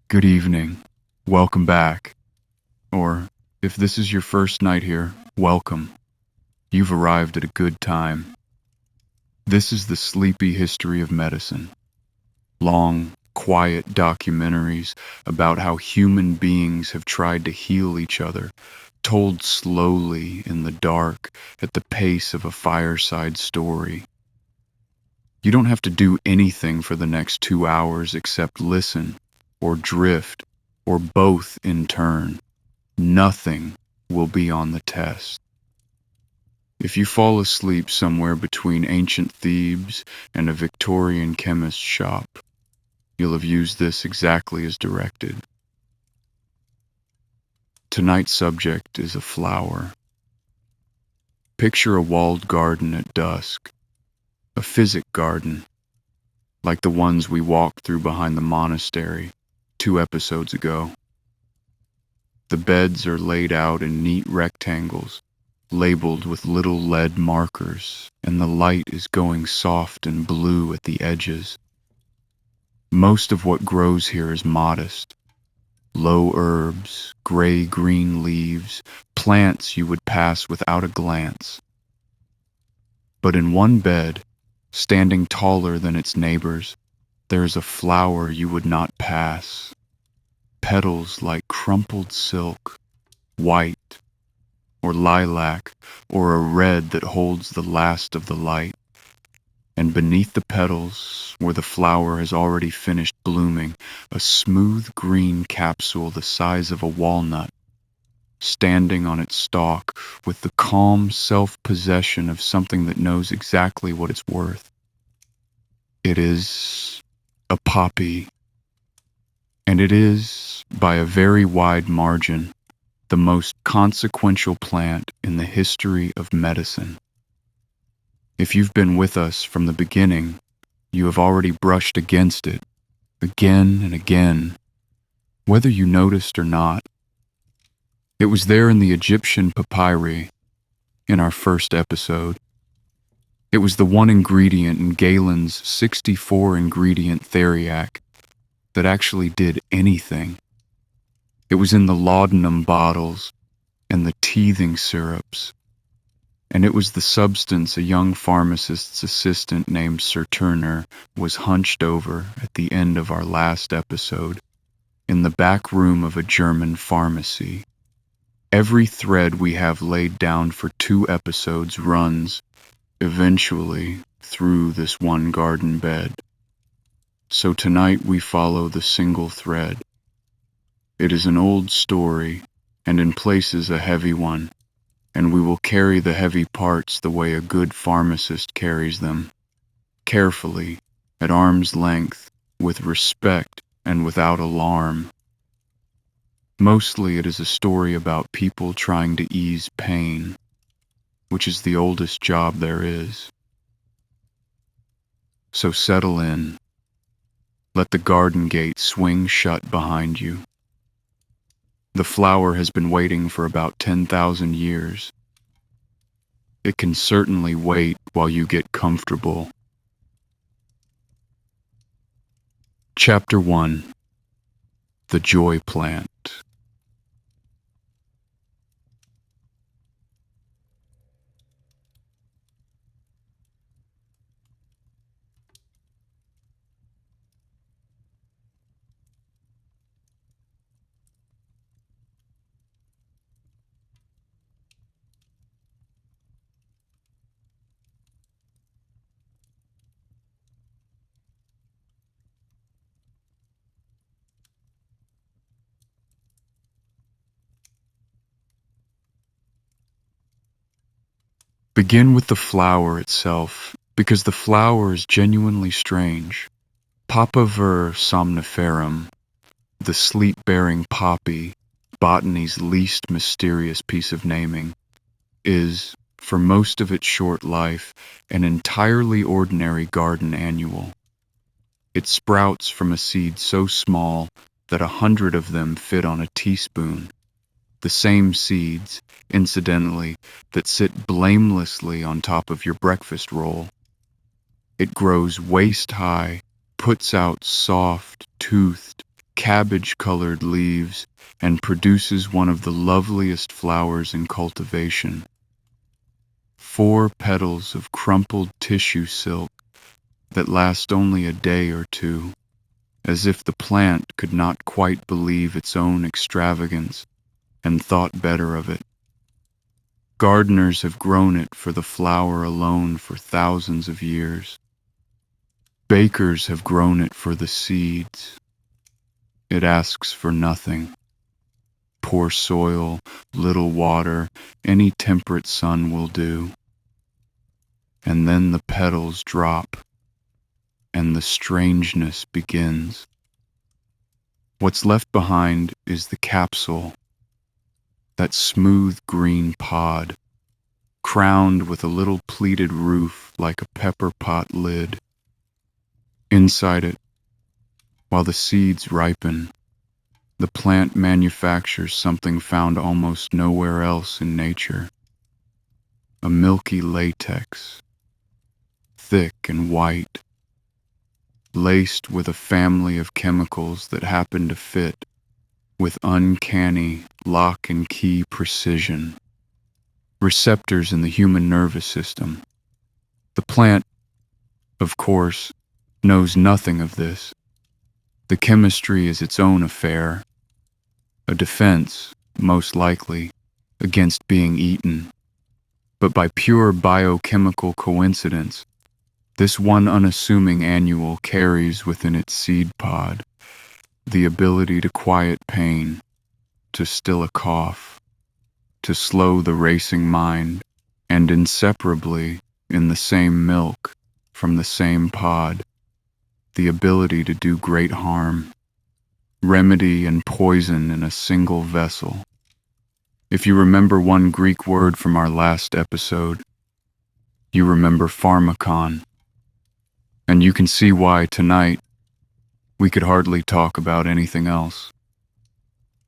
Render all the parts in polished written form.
Good evening. Welcome back. Or, if this is your first night here, welcome. You've arrived at a good time. This is the sleepy history of medicine. Long, quiet documentaries about how human beings have tried to heal each other, told slowly in the dark at the pace of a fireside story. You don't have to do anything for the next 2 hours except listen, or drift, or both in turn. Nothing will be on the test. If you fall asleep somewhere between ancient Thebes and a Victorian chemist's shop, you'll have used this exactly as directed. Tonight's subject is a flower. Picture a walled garden at dusk, a physic garden, like the ones we walked through behind the monastery 2 episodes ago. The beds are laid out in neat rectangles, labeled with little lead markers, and the light is going soft and blue at the edges. Most of what grows here is modest. Low herbs, gray-green leaves, plants you would pass without a glance. But in one bed, standing taller than its neighbors, there is a flower you would not pass. Petals like crumpled silk, white, or lilac, or a red that holds the last of the light. And beneath the petals, where the flower has already finished blooming, a smooth green capsule the size of a walnut, standing on its stalk with the calm self-possession of something that knows exactly what it's worth. It is a poppy, and it is, by a very wide margin, the most consequential plant in the history of medicine. If you've been with us from the beginning, you have already brushed against it, again and again, whether you noticed or not. It was there in the Egyptian papyri, in our first episode. It was the one ingredient in Galen's 64-ingredient theriac that actually did anything. It was in the laudanum bottles and the teething syrups. And it was the substance a young pharmacist's assistant named Sir Turner was hunched over at the end of our last episode, in the back room of a German pharmacy. Every thread we have laid down for 2 episodes runs, eventually, through this one garden bed. So tonight we follow the single thread. It is an old story, and in places a heavy one, and we will carry the heavy parts the way a good pharmacist carries them, carefully, at arm's length, with respect and without alarm. Mostly it is a story about people trying to ease pain, which is the oldest job there is. So settle in. Let the garden gate swing shut behind you. The flower has been waiting for about 10,000 years. It can certainly wait while you get comfortable. Chapter 1. The Joy Plant. Begin with the flower itself, because the flower is genuinely strange. Papaver somniferum, the sleep-bearing poppy, botany's least mysterious piece of naming, is, for most of its short life, an entirely ordinary garden annual. It sprouts from a seed so small that 100 of them fit on a teaspoon. The same seeds, incidentally, that sit blamelessly on top of your breakfast roll. It grows waist-high, puts out soft, toothed, cabbage-colored leaves and produces one of the loveliest flowers in cultivation. 4 petals of crumpled tissue silk that last only a day or two, as if the plant could not quite believe its own extravagance and thought better of it. Gardeners have grown it for the flower alone for thousands of years. Bakers have grown it for the seeds. It asks for nothing. Poor soil, little water, any temperate sun will do. And then the petals drop, and the strangeness begins. What's left behind is the capsule, that smooth green pod, crowned with a little pleated roof like a pepper pot lid. Inside it, while the seeds ripen, the plant manufactures something found almost nowhere else in nature. A milky latex, thick and white, laced with a family of chemicals that happen to fit with uncanny lock and key precision. Receptors in the human nervous system. The plant, of course, knows nothing of this. The chemistry is its own affair, a defense, most likely, against being eaten. But by pure biochemical coincidence, this one unassuming annual carries within its seed pod the ability to quiet pain, to still a cough, to slow the racing mind, and inseparably, in the same milk, from the same pod, the ability to do great harm, remedy and poison in a single vessel. If you remember one Greek word from our last episode, you remember pharmakon. And you can see why tonight we could hardly talk about anything else.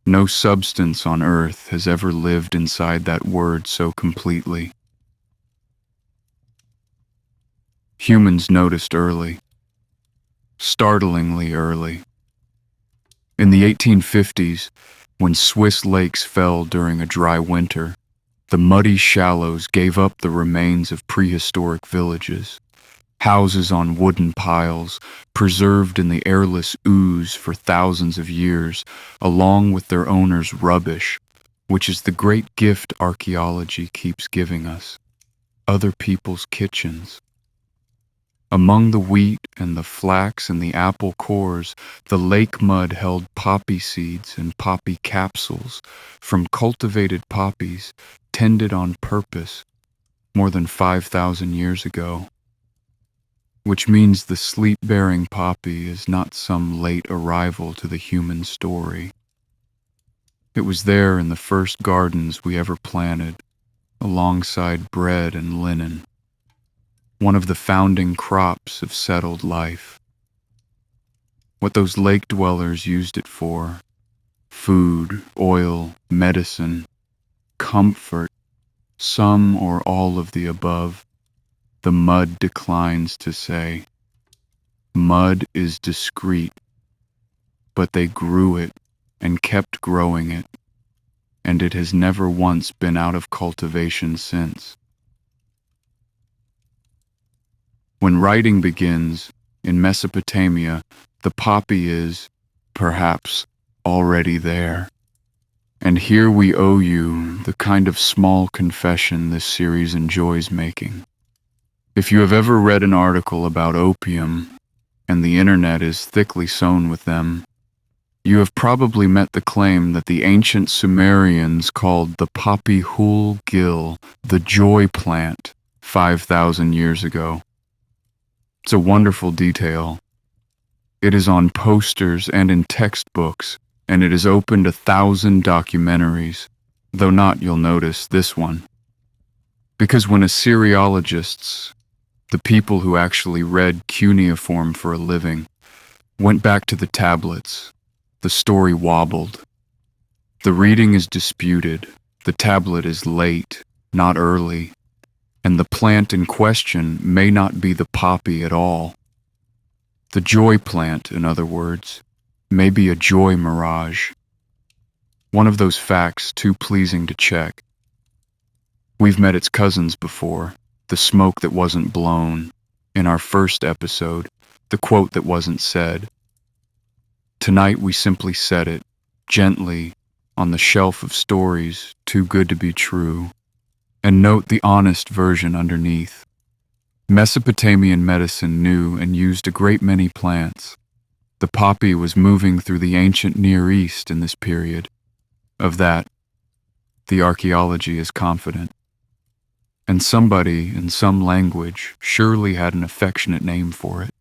No substance on earth has ever lived inside that word so completely. Humans noticed early, startlingly early. In the 1850s, when Swiss lakes fell during a dry winter, the muddy shallows gave up the remains of prehistoric villages. Houses on wooden piles, preserved in the airless ooze for thousands of years, along with their owners' rubbish, which is the great gift archaeology keeps giving us. Other people's kitchens. Among the wheat and the flax and the apple cores, the lake mud held poppy seeds and poppy capsules from cultivated poppies tended on purpose more than 5,000 years ago. Which means the sleep-bearing poppy is not some late arrival to the human story. It was there in the first gardens we ever planted, alongside bread and linen, one of the founding crops of settled life. What those lake dwellers used it for, food, oil, medicine, comfort, some or all of the above, the mud declines to say. Mud is discreet, but they grew it and kept growing it, and it has never once been out of cultivation since. When writing begins, in Mesopotamia, the poppy is, perhaps, already there. And here we owe you the kind of small confession this series enjoys making. If you have ever read an article about opium, and the internet is thickly sown with them, you have probably met the claim that the ancient Sumerians called the poppy hul gil the joy plant 5,000 years ago. It's a wonderful detail. It is on posters and in textbooks, and it has opened 1,000 documentaries, though not, you'll notice, this one. Because when Assyriologists, the people who actually read cuneiform for a living, went back to the tablets, the story wobbled. The reading is disputed, the tablet is late, not early, and the plant in question may not be the poppy at all. The joy plant, in other words, Maybe a joy mirage, one of those facts too pleasing to check. We've met its cousins before, the smoke that wasn't blown. In our first episode, the quote that wasn't said. Tonight we simply set it, gently, on the shelf of stories too good to be true, and note the honest version underneath. Mesopotamian medicine knew and used a great many plants. The poppy was moving through the ancient Near East in this period. Of that, the archaeology is confident. And somebody in some language surely had an affectionate name for it.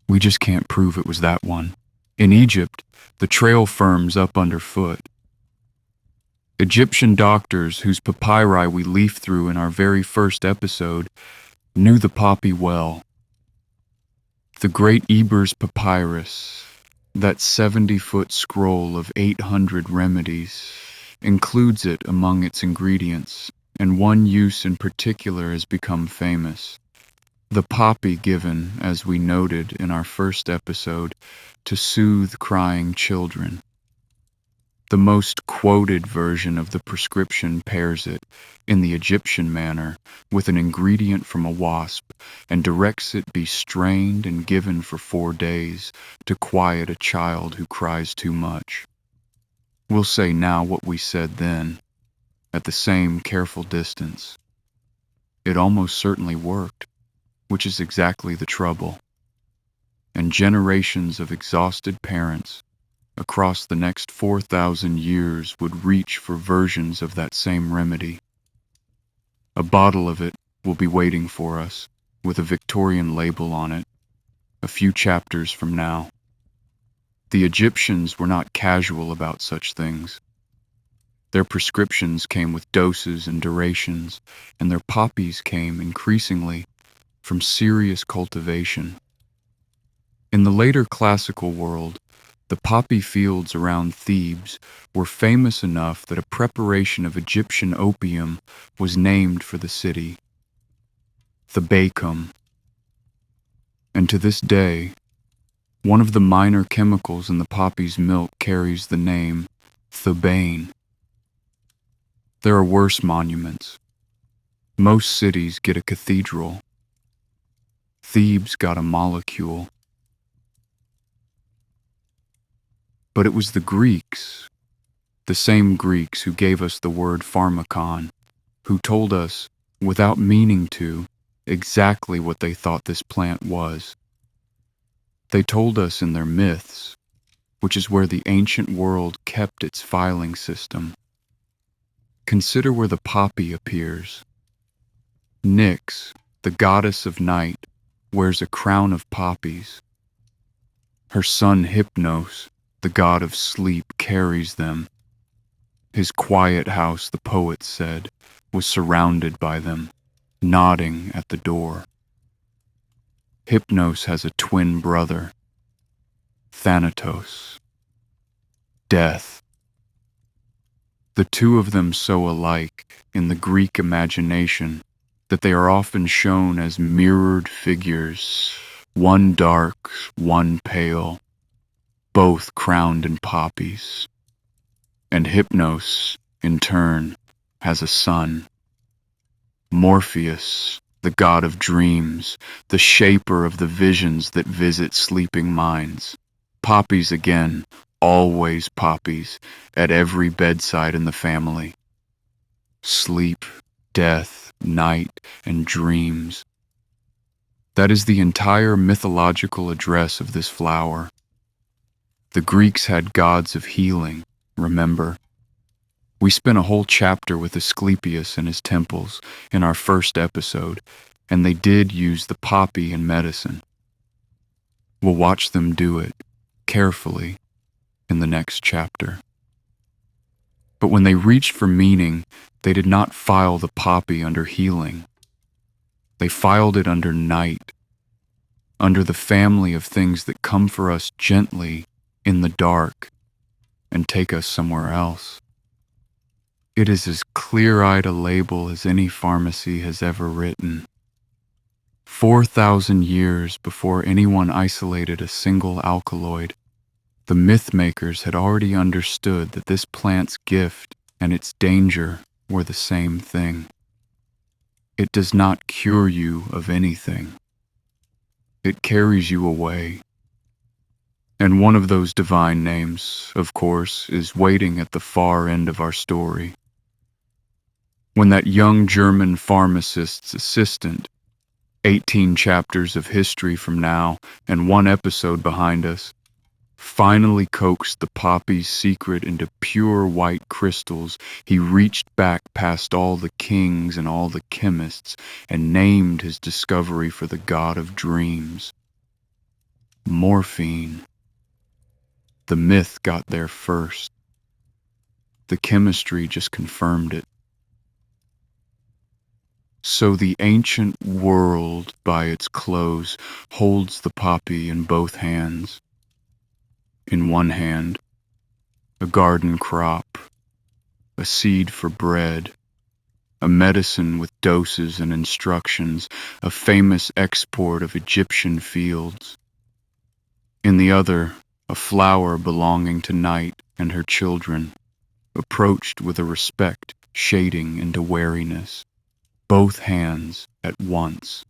We just can't prove it was that one. In Egypt, the trail firms up underfoot. Egyptian doctors whose papyri we leafed through in our very first episode knew the poppy well. The Great Eber's Papyrus, that 70-foot scroll of 800 remedies, includes it among its ingredients, and one use in particular has become famous. The poppy given, as we noted in our first episode, to soothe crying children. The most quoted version of the prescription pairs it, in the Egyptian manner, with an ingredient from a wasp, and directs it be strained and given for 4 days to quiet a child who cries too much. We'll say now what we said then, at the same careful distance. It almost certainly worked, which is exactly the trouble. And generations of exhausted parents across the next 4,000 years would reach for versions of that same remedy. A bottle of it will be waiting for us, with a Victorian label on it, a few chapters from now. The Egyptians were not casual about such things. Their prescriptions came with doses and durations, and their poppies came, increasingly, from serious cultivation. In the later classical world, the poppy fields around Thebes were famous enough that a preparation of Egyptian opium was named for the city, Thebacum. And to this day, one of the minor chemicals in the poppy's milk carries the name thebaine. There are worse monuments. Most cities get a cathedral. Thebes got a molecule. But it was the Greeks, the same Greeks who gave us the word pharmakon, who told us, without meaning to, exactly what they thought this plant was. They told us in their myths, which is where the ancient world kept its filing system. Consider where the poppy appears. Nyx, the goddess of night, wears a crown of poppies. Her son Hypnos, the god of sleep, carries them. His quiet house, the poet said, was surrounded by them, nodding at the door. Hypnos has a twin brother, Thanatos, death. The two of them so alike in the Greek imagination that they are often shown as mirrored figures, one dark, one pale, both crowned in poppies. And Hypnos, in turn, has a son, Morpheus, the god of dreams, the shaper of the visions that visit sleeping minds. Poppies again, always poppies, at every bedside in the family. Sleep, death, night, and dreams. That is the entire mythological address of this flower. The Greeks had gods of healing, remember? We spent a whole chapter with Asclepius and his temples in our first episode, and they did use the poppy in medicine. We'll watch them do it, carefully, in the next chapter. But when they reached for meaning, they did not file the poppy under healing. They filed it under night, under the family of things that come for us gently in the dark and take us somewhere else. It is as clear-eyed a label as any pharmacy has ever written. 4,000 years before anyone isolated a single alkaloid, The myth-makers had already understood that this plant's gift and its danger were the same thing. It does not cure you of anything. It carries you away. And one of those divine names, of course, is waiting at the far end of our story. When that young German pharmacist's assistant, 18 chapters of history from now and one episode behind us, finally coaxed the poppy's secret into pure white crystals, he reached back past all the kings and all the chemists and named his discovery for the god of dreams. Morphine. The myth got there first. The chemistry just confirmed it. So the ancient world, by its close, holds the poppy in both hands. In one hand, a garden crop, a seed for bread, a medicine with doses and instructions, a famous export of Egyptian fields. In the other, a flower belonging to Night and her children, approached with a respect shading into wariness. Both hands at once.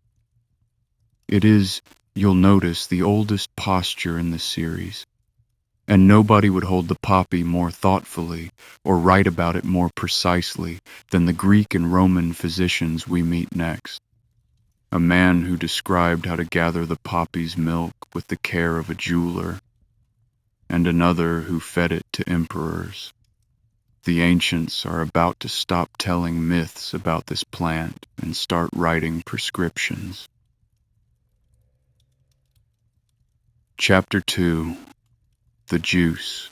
It is, you'll notice, the oldest posture in the series, and nobody would hold the poppy more thoughtfully or write about it more precisely than the Greek and Roman physicians we meet next. A man who described how to gather the poppy's milk with the care of a jeweler, and another who fed it to emperors. The ancients are about to stop telling myths about this plant and start writing prescriptions. Chapter 2. The Juice.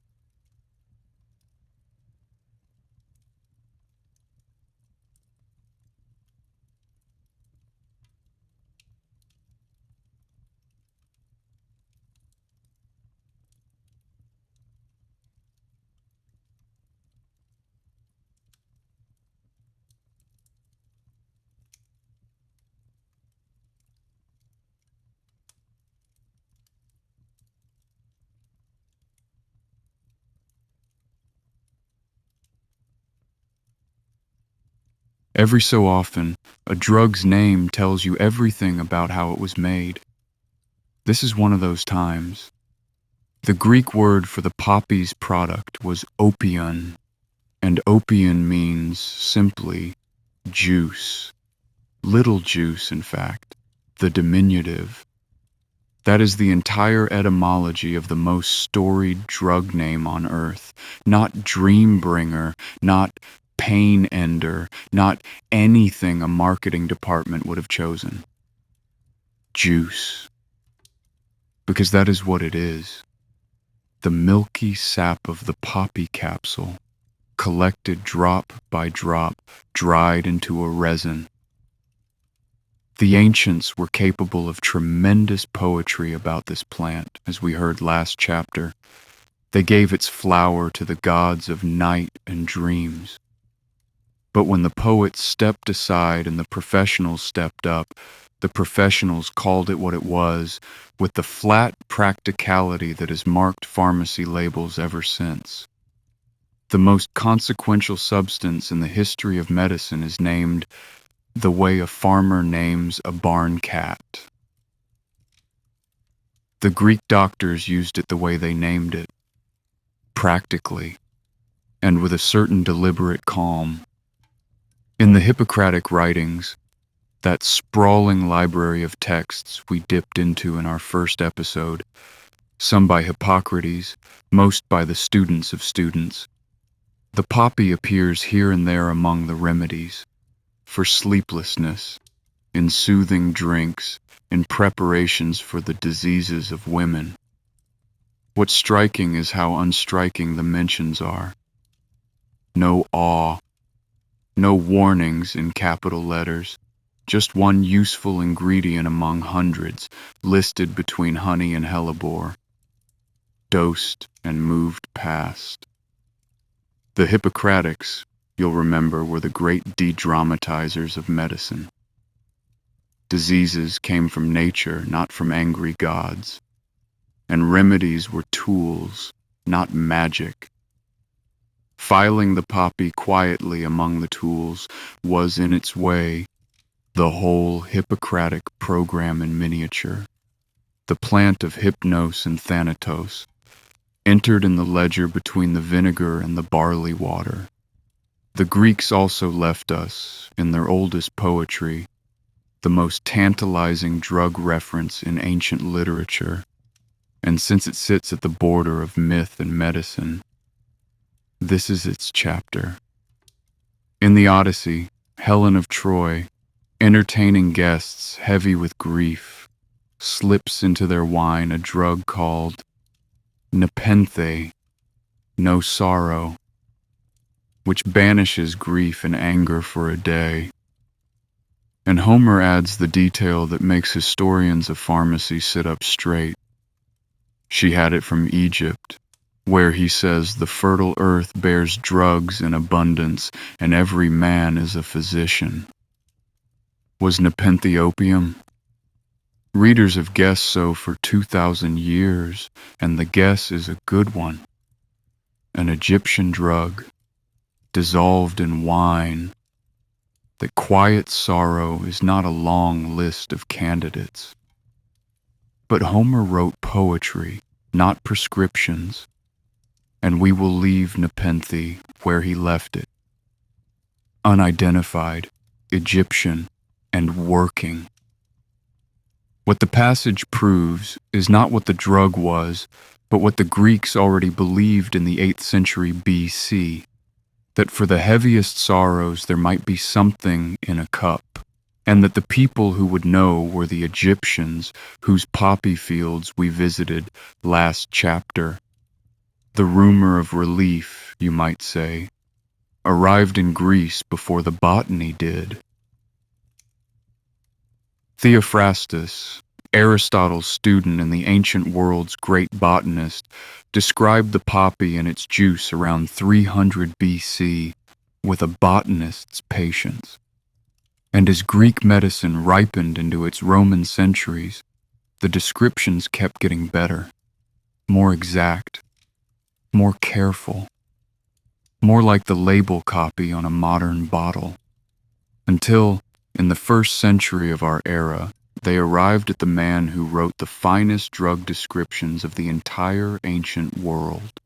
Every so often, a drug's name tells you everything about how it was made. This is one of those times. The Greek word for the poppy's product was opium, and opium means simply juice. Little juice, in fact, the diminutive. That is the entire etymology of the most storied drug name on earth. Not dream bringer, not pain ender, not anything a marketing department would have chosen. Juice. Because that is what it is. The milky sap of the poppy capsule, collected drop by drop, dried into a resin. The ancients were capable of tremendous poetry about this plant, as we heard last chapter. They gave its flower to the gods of night and dreams. But when the poets stepped aside and the professionals stepped up, the professionals called it what it was, with the flat practicality that has marked pharmacy labels ever since. The most consequential substance in the history of medicine is named the way a farmer names a barn cat. The Greek doctors used it the way they named it, practically, and with a certain deliberate calm. In the Hippocratic writings, that sprawling library of texts we dipped into in our first episode, some by Hippocrates, most by the students of students, the poppy appears here and there among the remedies, for sleeplessness, in soothing drinks, in preparations for the diseases of women. What's striking is how unstriking the mentions are. No awe, no warnings in capital letters, just one useful ingredient among hundreds, listed between honey and hellebore, dosed and moved past. The Hippocratics, you'll remember, were the great de-dramatizers of medicine. Diseases came from nature, not from angry gods. and remedies were tools, not magic. Filing the poppy quietly among the tools was, in its way, the whole Hippocratic program in miniature. The plant of Hypnos and Thanatos entered in the ledger between the vinegar and the barley water. The Greeks also left us, in their oldest poetry, the most tantalizing drug reference in ancient literature, and since it sits at the border of myth and medicine, this is its chapter. In the Odyssey, Helen of Troy, entertaining guests heavy with grief, slips into their wine a drug called nepenthe, no sorrow, which banishes grief and anger for a day. And Homer adds the detail that makes historians of pharmacy sit up straight. She had it from Egypt, where he says the fertile earth bears drugs in abundance and every man is a physician. Was nepenthe opium? Readers have guessed so for 2,000 years, and the guess is a good one. An Egyptian drug, dissolved in wine, that quiets sorrow is not a long list of candidates. But Homer wrote poetry, not prescriptions, and we will leave nepenthe where he left it. Unidentified, Egyptian, and working. What the passage proves is not what the drug was, but what the Greeks already believed in the 8th century BC, that for the heaviest sorrows there might be something in a cup, and that the people who would know were the Egyptians whose poppy fields we visited last chapter. The rumor of relief, you might say, arrived in Greece before the botany did. Theophrastus, Aristotle's student and the ancient world's great botanist, described the poppy and its juice around 300 BC with a botanist's patience. And as Greek medicine ripened into its Roman centuries, the descriptions kept getting better, more exact, more careful, more like the label copy on a modern bottle, until, in the 1st century of our era, they arrived at the man who wrote the finest drug descriptions of the entire ancient world.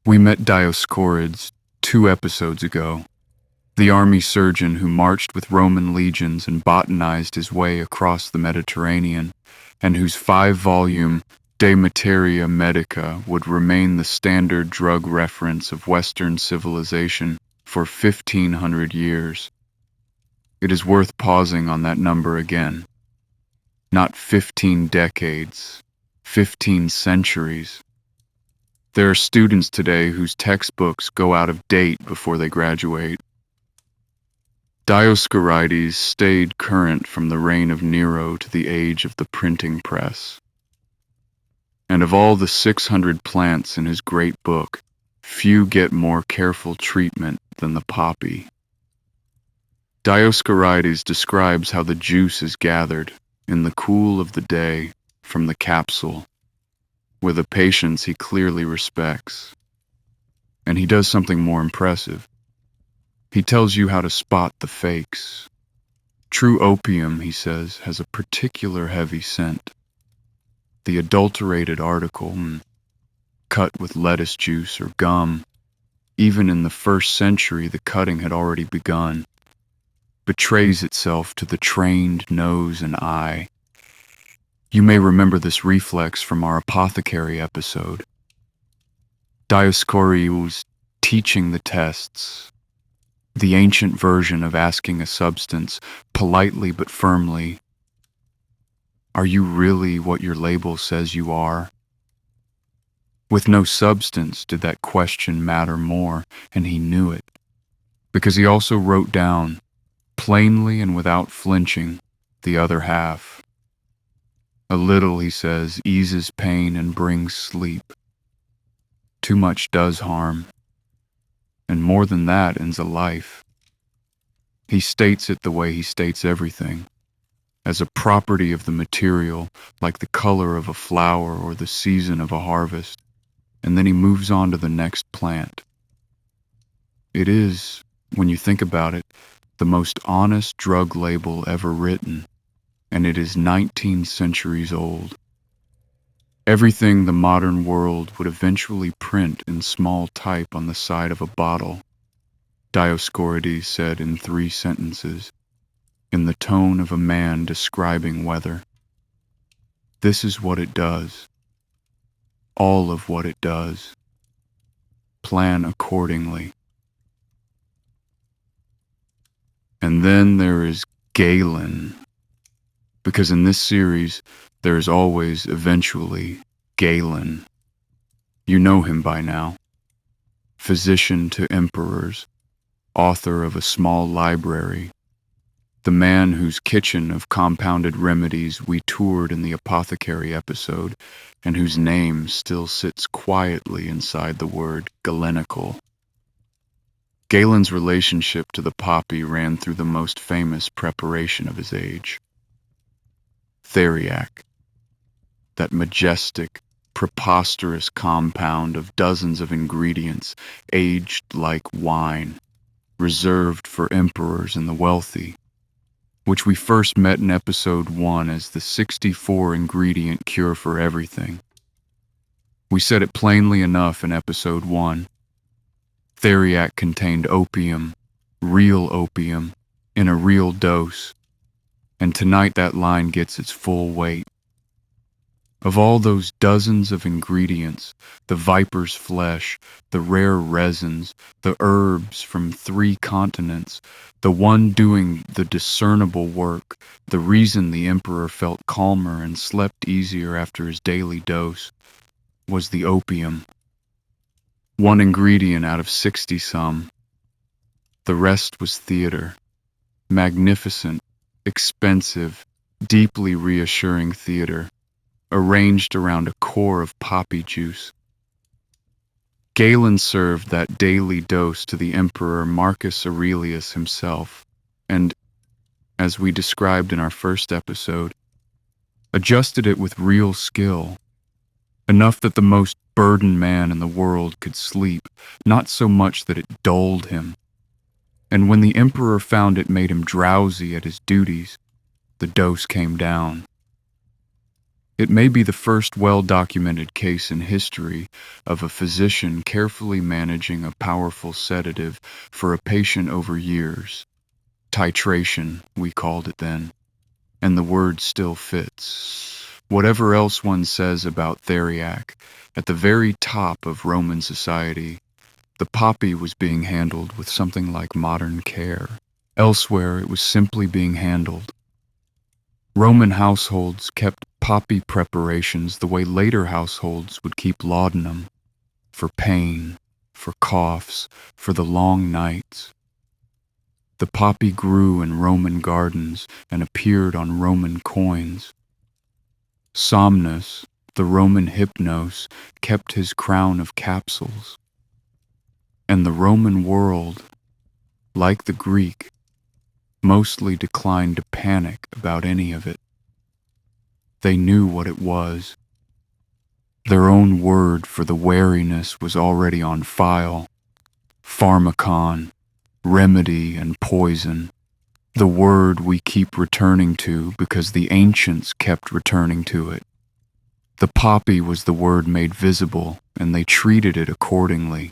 We met Dioscorides 2 episodes ago, the army surgeon who marched with Roman legions and botanized his way across the Mediterranean, and whose 5-volume De Materia Medica would remain the standard drug reference of Western civilization for 1,500 years. It is worth pausing on that number again. Not 15 decades, 15 centuries. There are students today whose textbooks go out of date before they graduate. Dioscorides stayed current from the reign of Nero to the age of the printing press. And of all the 600 plants in his great book, few get more careful treatment than the poppy. Dioscorides describes how the juice is gathered, in the cool of the day, from the capsule, with a patience he clearly respects. And he does something more impressive. He tells you how to spot the fakes. True opium, he says, has a particular heavy scent. The adulterated article, cut with lettuce juice or gum, even in the 1st century the cutting had already begun, betrays itself to the trained nose and eye. You may remember this reflex from our apothecary episode. Dioscorides was teaching the tests, the ancient version of asking a substance, politely but firmly, "Are you really what your label says you are?" With no substance did that question matter more, and he knew it, because he also wrote down, plainly and without flinching, the other half. A little, he says, eases pain and brings sleep. Too much does harm, and more than that ends a life. He states it the way he states everything. as a property of the material, like the color of a flower or the season of a harvest, and then he moves on to the next plant. It is, when you think about it, the most honest drug label ever written, and it is 19 centuries old. Everything the modern world would eventually print in small type on the side of a bottle, Dioscorides said in 3 sentences, in the tone of a man describing weather. This is what it does. All of what it does. Plan accordingly. And then there is Galen, because in this series, there is always, eventually, Galen. You know him by now. Physician to emperors, author of a small library, the man whose kitchen of compounded remedies we toured in the apothecary episode, and whose name still sits quietly inside the word Galenical. Galen's relationship to the poppy ran through the most famous preparation of his age. Theriac, that majestic, preposterous compound of dozens of ingredients aged like wine, reserved for emperors and the wealthy, which we first met in episode 1 as the 64-ingredient cure for everything. We said it plainly enough in episode 1. Theriac contained opium, real opium, in a real dose, and tonight that line gets its full weight. Of all those dozens of ingredients, the viper's flesh, the rare resins, the herbs from 3 continents, the one doing the discernible work, the reason the emperor felt calmer and slept easier after his daily dose, was the opium. 1 ingredient out of 60-some. The rest was theater. Magnificent, expensive, deeply reassuring theater, arranged around a core of poppy juice. Galen served that daily dose to the Emperor Marcus Aurelius himself, and, as we described in our first episode, adjusted it with real skill, enough that the most burdened man in the world could sleep, not so much that it dulled him. And when the Emperor found it made him drowsy at his duties, the dose came down. It may be the first well-documented case in history of a physician carefully managing a powerful sedative for a patient over years. Titration, we called it then, and the word still fits. Whatever else one says about theriac, at the very top of Roman society, the poppy was being handled with something like modern care. Elsewhere, it was simply being handled. Roman households kept poppy preparations the way later households would keep laudanum, for pain, for coughs, for the long nights. The poppy grew in Roman gardens and appeared on Roman coins. Somnus, the Roman hypnos, kept his crown of capsules. And the Roman world, like the Greek, mostly declined to panic about any of it. They knew what it was. Their own word for the wariness was already on file. Pharmacon, remedy and poison. The word we keep returning to because the ancients kept returning to it. The poppy was the word made visible, and they treated it accordingly,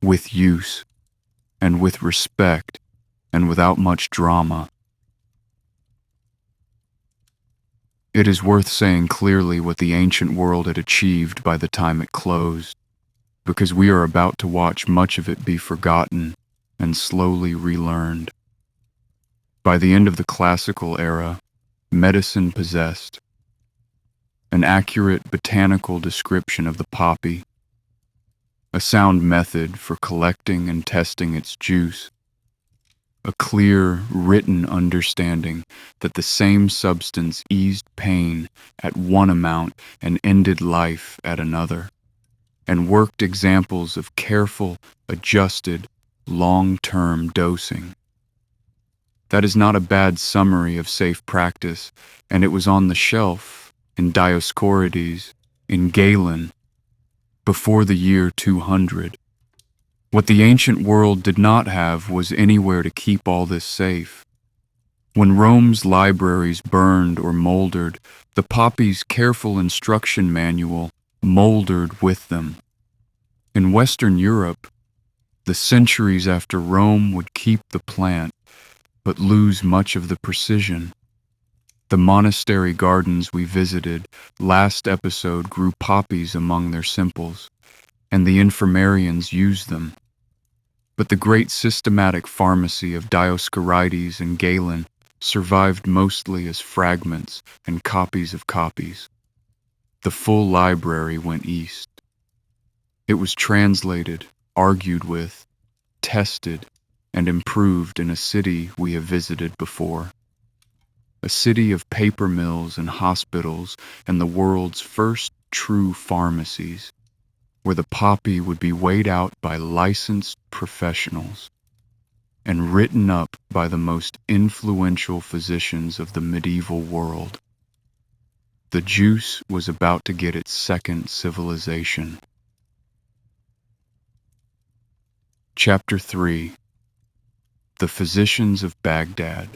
with use, and with respect, and without much drama. It is worth saying clearly what the ancient world had achieved by the time it closed, because we are about to watch much of it be forgotten and slowly relearned. By the end of the classical era, medicine possessed an accurate botanical description of the poppy, a sound method for collecting and testing its juice, a clear, written understanding that the same substance eased pain at one amount and ended life at another, and worked examples of careful, adjusted, long-term dosing. That is not a bad summary of safe practice, and it was on the shelf, in Dioscorides, in Galen, before the year 200. What the ancient world did not have was anywhere to keep all this safe. When Rome's libraries burned or moldered, the poppy's careful instruction manual moldered with them. In Western Europe, the centuries after Rome would keep the plant, but lose much of the precision. The monastery gardens we visited last episode grew poppies among their simples, and the infirmarians used them. But the great systematic pharmacy of Dioscorides and Galen survived mostly as fragments and copies of copies. The full library went east. It was translated, argued with, tested, and improved in a city we have visited before. A city of paper mills and hospitals and the world's first true pharmacies, where the poppy would be weighed out by licensed professionals and written up by the most influential physicians of the medieval world. The juice was about to get its second civilization. Chapter 3. The Physicians of Baghdad.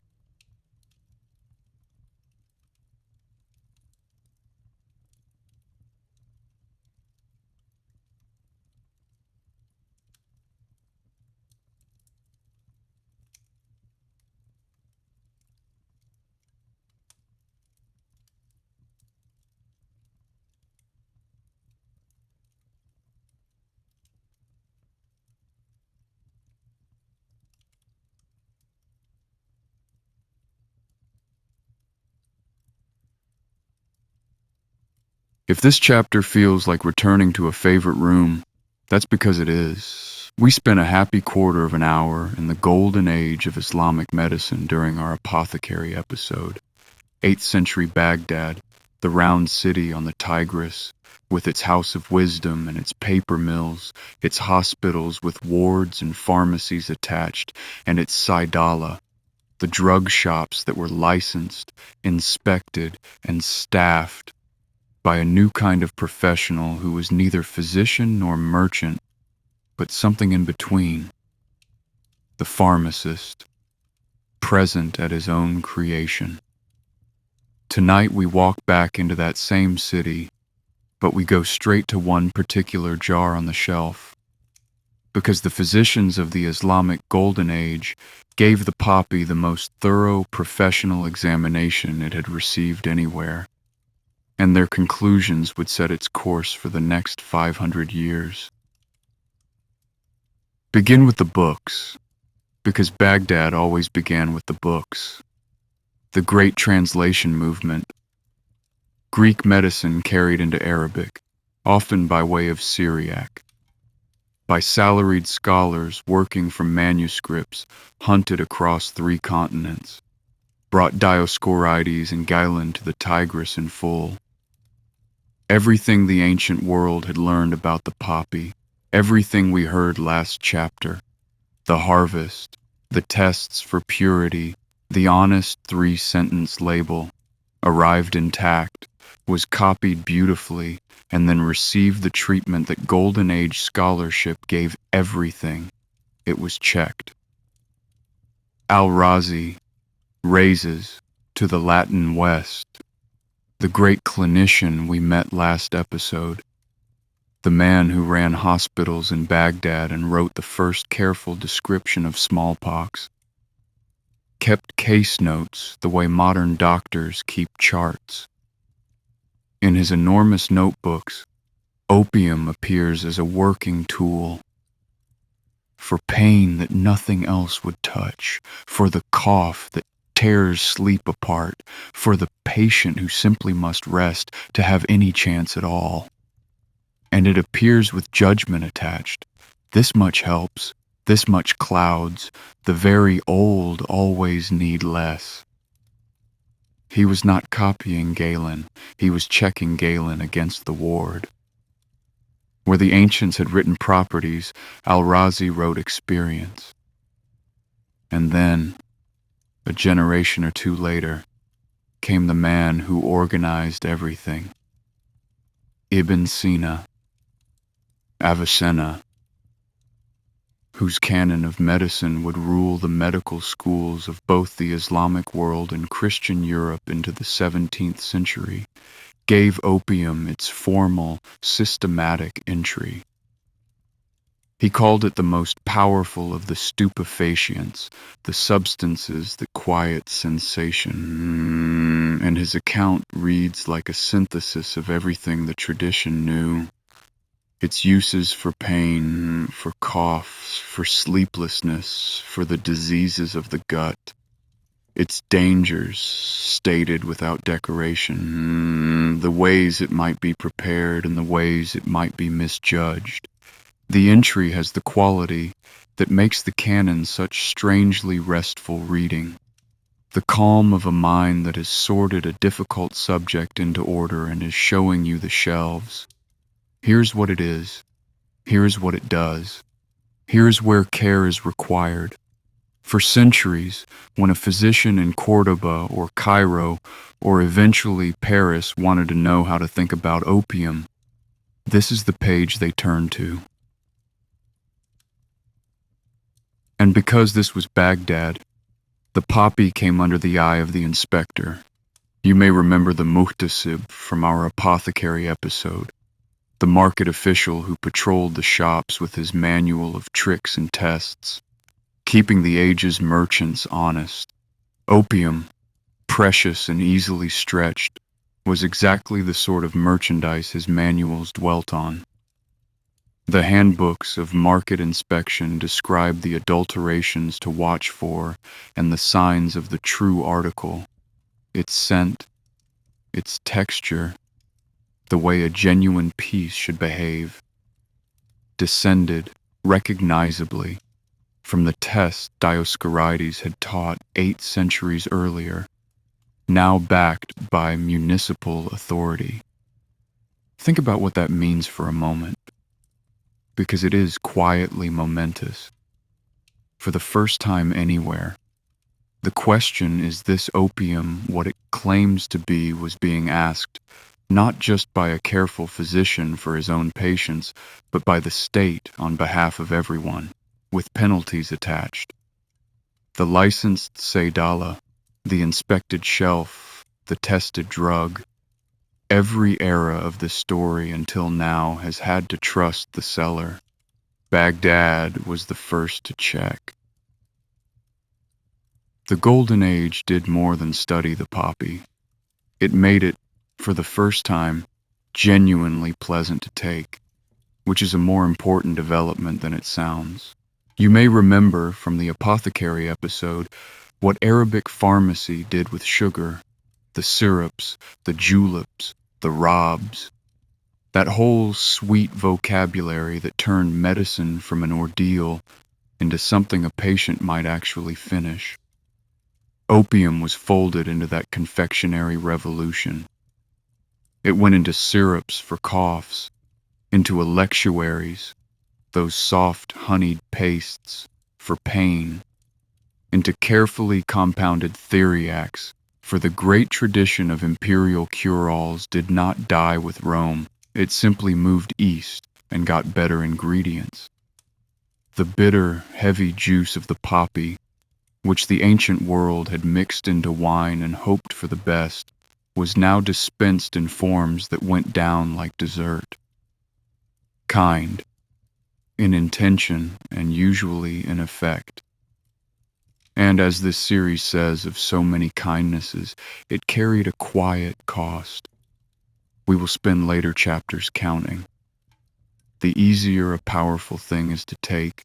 If this chapter feels like returning to a favorite room, that's because it is. We spent a happy quarter of an hour in the golden age of Islamic medicine during our apothecary episode. 8th century Baghdad, the round city on the Tigris, with its house of wisdom and its paper mills, its hospitals with wards and pharmacies attached, and its saidala, the drug shops that were licensed, inspected, and staffed by a new kind of professional who was neither physician nor merchant, but something in between. The pharmacist, present at his own creation. Tonight we walk back into that same city, but we go straight to one particular jar on the shelf, because the physicians of the Islamic Golden Age gave the poppy the most thorough professional examination it had received anywhere, and their conclusions would set its course for the next 500 years. Begin with the books, because Baghdad always began with the books. The great translation movement, Greek medicine carried into Arabic, often by way of Syriac, by salaried scholars working from manuscripts hunted across 3 continents, brought Dioscorides and Galen to the Tigris in full. Everything the ancient world had learned about the poppy, everything we heard last chapter, the harvest, the tests for purity, the honest 3-sentence label, arrived intact, was copied beautifully, and then received the treatment that Golden Age scholarship gave everything. It was checked. Al-Razi raises to the Latin West, the great clinician we met last episode, the man who ran hospitals in Baghdad and wrote the first careful description of smallpox, kept case notes the way modern doctors keep charts. In his enormous notebooks, opium appears as a working tool for pain that nothing else would touch, for the cough that tears sleep apart, for the patient who simply must rest to have any chance at all. And it appears with judgment attached. This much helps, this much clouds, the very old always need less. He was not copying Galen, he was checking Galen against the ward. Where the ancients had written properties, Al-Razi wrote experience. And then, A generation or two later came the man who organized everything. Ibn Sina, Avicenna, whose canon of medicine would rule the medical schools of both the Islamic world and Christian Europe into the 17th century, gave opium its formal, systematic entry. He called it the most powerful of the stupefacient, the substances that quiet sensation, and his account reads like a synthesis of everything the tradition knew. Its uses for pain, for coughs, for sleeplessness, for the diseases of the gut. Its dangers, stated without decoration, the ways it might be prepared and the ways it might be misjudged. The entry has the quality that makes the canon such strangely restful reading. The calm of a mind that has sorted a difficult subject into order and is showing you the shelves. Here's what it is. Here's what it does. Here's where care is required. For centuries, when a physician in Cordoba or Cairo or eventually Paris wanted to know how to think about opium, this is the page they turned to. And because this was Baghdad, the poppy came under the eye of the inspector. You may remember the muhtasib from our apothecary episode, the market official who patrolled the shops with his manual of tricks and tests, keeping the age's merchants honest. Opium, precious and easily stretched, was exactly the sort of merchandise his manuals dwelt on. The handbooks of market inspection describe the adulterations to watch for and the signs of the true article, its scent, its texture, the way a genuine piece should behave. Descended, recognizably, from the test Dioscorides had taught 8 centuries earlier, now backed by municipal authority. Think about what that means for a moment, because it is quietly momentous. For the first time anywhere, the question, is this opium what it claims to be, was being asked, not just by a careful physician for his own patients, but by the state on behalf of everyone, with penalties attached. The licensed Saydala, the inspected shelf, the tested drug. Every era of the story until now has had to trust the seller. Baghdad was the first to check. The Golden Age did more than study the poppy. It made it, for the first time, genuinely pleasant to take, which is a more important development than it sounds. You may remember from the apothecary episode what Arabic pharmacy did with sugar, the syrups, the juleps, the robs, that whole sweet vocabulary that turned medicine from an ordeal into something a patient might actually finish. Opium was folded into that confectionery revolution. It went into syrups for coughs, into electuaries, those soft honeyed pastes for pain, into carefully compounded theriacs, for the great tradition of imperial cure-alls did not die with Rome. It simply moved east and got better ingredients. The bitter, heavy juice of the poppy, which the ancient world had mixed into wine and hoped for the best, was now dispensed in forms that went down like dessert. Kind, in intention and usually in effect. And as this series says of so many kindnesses, it carried a quiet cost. We will spend later chapters counting. The easier a powerful thing is to take,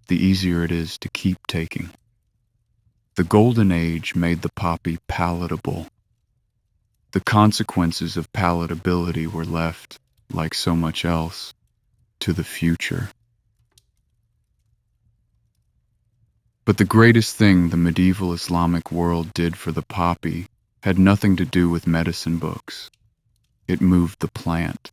the easier it is to keep taking. The Golden Age made the poppy palatable. The consequences of palatability were left, like so much else, to the future. But the greatest thing the medieval Islamic world did for the poppy had nothing to do with medicine books. It moved the plant.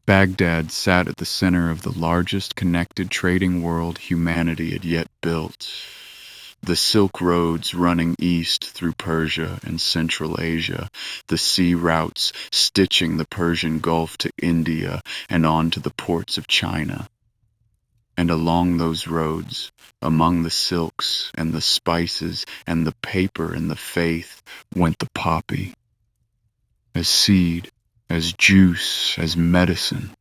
Baghdad sat at the center of the largest connected trading world humanity had yet built. The Silk Roads running east through Persia and Central Asia, the sea routes stitching the Persian Gulf to India and on to the ports of China. And along those roads, among the silks and the spices and the paper and the faith, went the poppy, as seed, as juice, as medicine,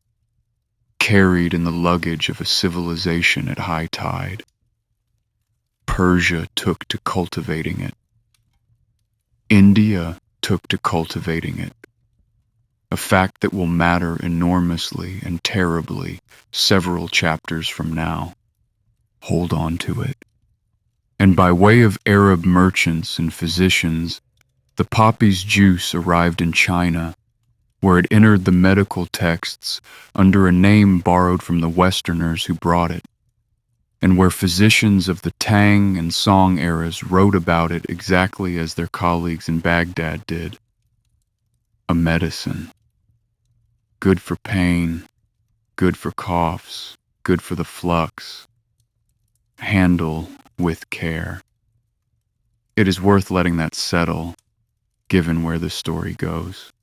carried in the luggage of a civilization at high tide. Persia took to cultivating it. India took to cultivating it, a fact that will matter enormously and terribly several chapters from now. Hold on to it. And by way of Arab merchants and physicians, the poppy's juice arrived in China, where it entered the medical texts under a name borrowed from the Westerners who brought it, and where physicians of the Tang and Song eras wrote about it exactly as their colleagues in Baghdad did. A medicine. Good for pain, good for coughs, good for the flux. Handle with care. It is worth letting that settle, given where the story goes.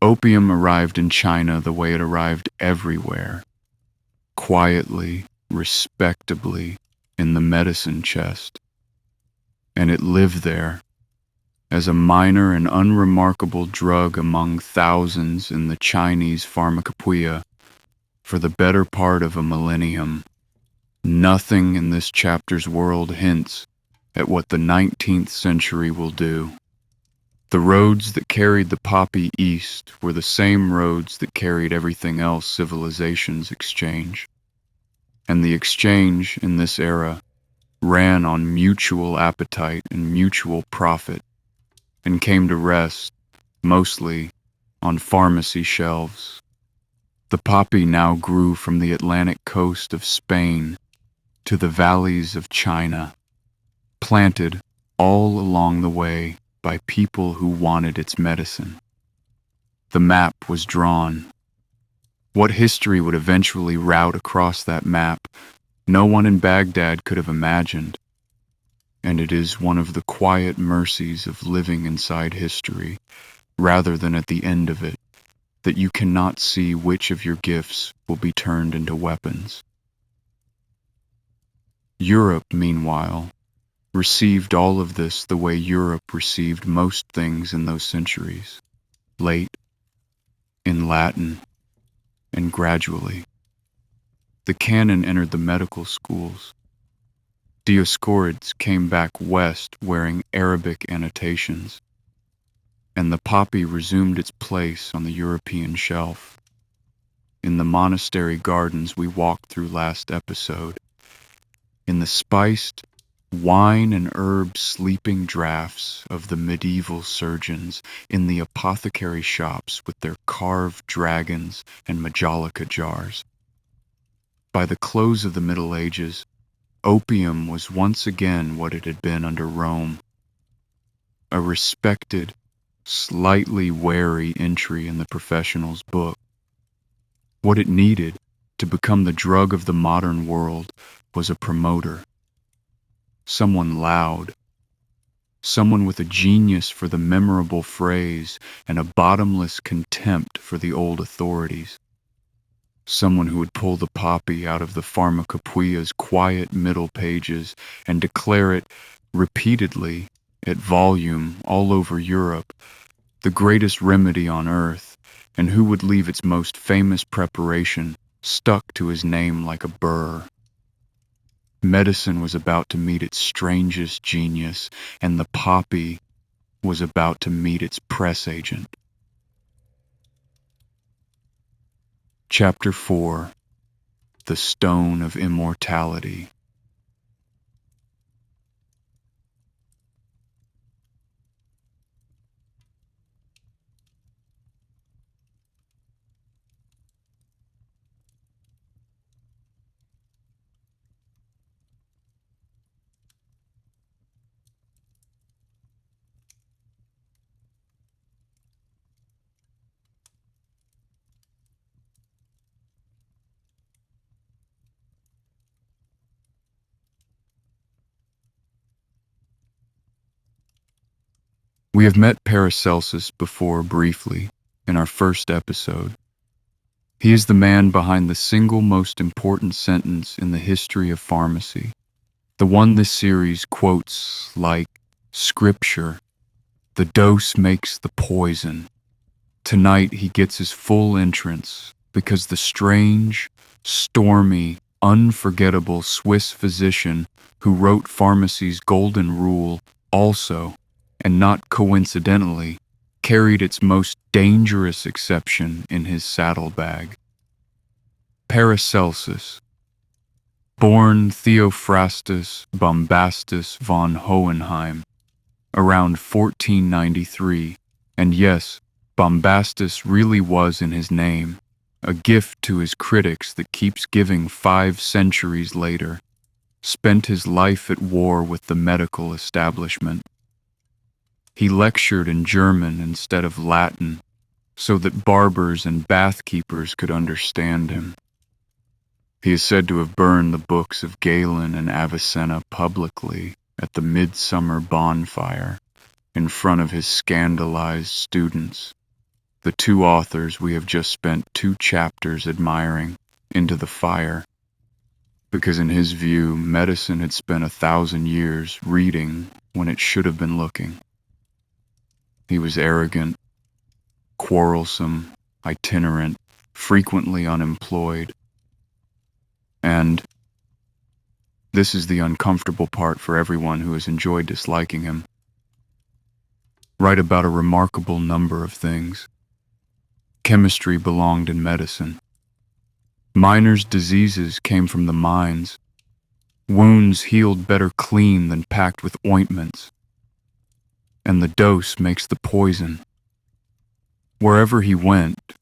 Opium arrived in China the way it arrived everywhere, quietly, respectably, in the medicine chest. And it lived there, as a minor and unremarkable drug among thousands in the Chinese pharmacopoeia, for the better part of a millennium. Nothing in this chapter's world hints at what the 19th century will do. The roads that carried the poppy east were the same roads that carried everything else civilizations exchange. And the exchange in this era ran on mutual appetite and mutual profit, and came to rest, mostly, on pharmacy shelves. The poppy now grew from the Atlantic coast of Spain to the valleys of China, planted all along the way by people who wanted its medicine. The map was drawn. What history would eventually route across that map, no one in Baghdad could have imagined. And it is one of the quiet mercies of living inside history, rather than at the end of it, that you cannot see which of your gifts will be turned into weapons. Europe, meanwhile, received all of this the way Europe received most things in those centuries, late, in Latin, and gradually. The canon entered the medical schools. Dioscorides came back west wearing Arabic annotations, and the poppy resumed its place on the European shelf. In the monastery gardens we walked through last episode, in the spiced wine and herb sleeping draughts of the medieval surgeons, in the apothecary shops with their carved dragons and majolica jars. By the close of the Middle Ages, opium was once again what it had been under Rome, a respected, slightly wary entry in the professional's book. What it needed to become the drug of the modern world was a promoter, someone loud, someone with a genius for the memorable phrase and a bottomless contempt for the old authorities, someone who would pull the poppy out of the pharmacopoeia's quiet middle pages and declare it repeatedly at volume all over Europe the greatest remedy on earth, and who would leave its most famous preparation stuck to his name like a burr. Medicine was about to meet its strangest genius, and the poppy was about to meet its press agent. Chapter 4: The Stone of Immortality. We have met Paracelsus before briefly in our first episode. He is the man behind the single most important sentence in the history of pharmacy, the one this series quotes like scripture, "The dose makes the poison." Tonight he gets his full entrance because the strange, stormy, unforgettable Swiss physician who wrote pharmacy's golden rule also, and not coincidentally, carried its most dangerous exception in his saddlebag. Paracelsus, born Theophrastus Bombastus von Hohenheim, around 1493, and yes, Bombastus really was in his name, a gift to his critics that keeps giving 5 centuries later, spent his life at war with the medical establishment. He lectured in German instead of Latin, so that barbers and bathkeepers could understand him. He is said to have burned the books of Galen and Avicenna publicly at the midsummer bonfire in front of his scandalized students, the 2 authors we have just spent 2 chapters admiring into the fire, because in his view, medicine had spent 1,000 years reading when it should have been looking. He was arrogant, quarrelsome, itinerant, frequently unemployed, and this is the uncomfortable part for everyone who has enjoyed disliking him. Right about a remarkable number of things. Chemistry belonged in medicine. Miners' diseases came from the mines. Wounds healed better clean than packed with ointments. And the dose makes the poison. Wherever he went,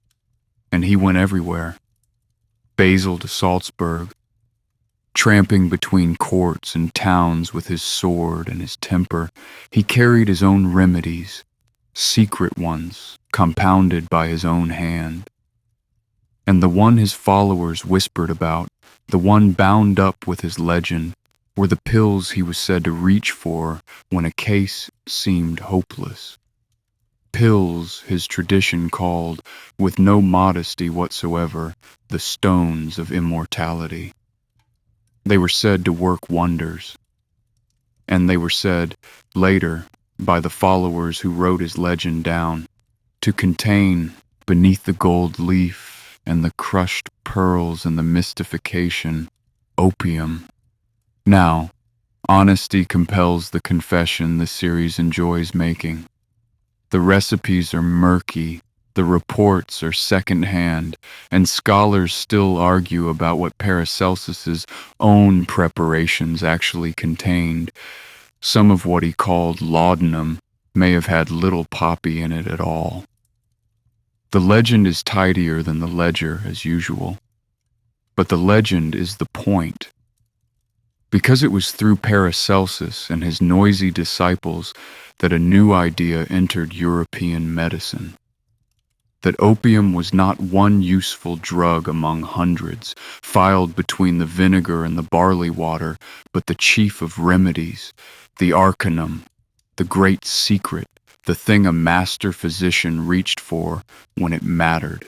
and he went everywhere, Basel to Salzburg, tramping between courts and towns with his sword and his temper, he carried his own remedies, secret ones, compounded by his own hand. And the one his followers whispered about, the one bound up with his legend, were the pills he was said to reach for when a case seemed hopeless. Pills his tradition called, with no modesty whatsoever, the stones of immortality. They were said to work wonders. And they were said, later, by the followers who wrote his legend down, to contain, beneath the gold leaf and the crushed pearls and the mystification, opium. Now, honesty compels the confession the series enjoys making. The recipes are murky, the reports are second-hand, and scholars still argue about what Paracelsus's own preparations actually contained. Some of what he called laudanum may have had little poppy in it at all. The legend is tidier than the ledger, as usual. But the legend is the point. Because it was through Paracelsus and his noisy disciples that a new idea entered European medicine. That opium was not one useful drug among hundreds, filed between the vinegar and the barley water, but the chief of remedies, the arcanum, the great secret, the thing a master physician reached for when it mattered.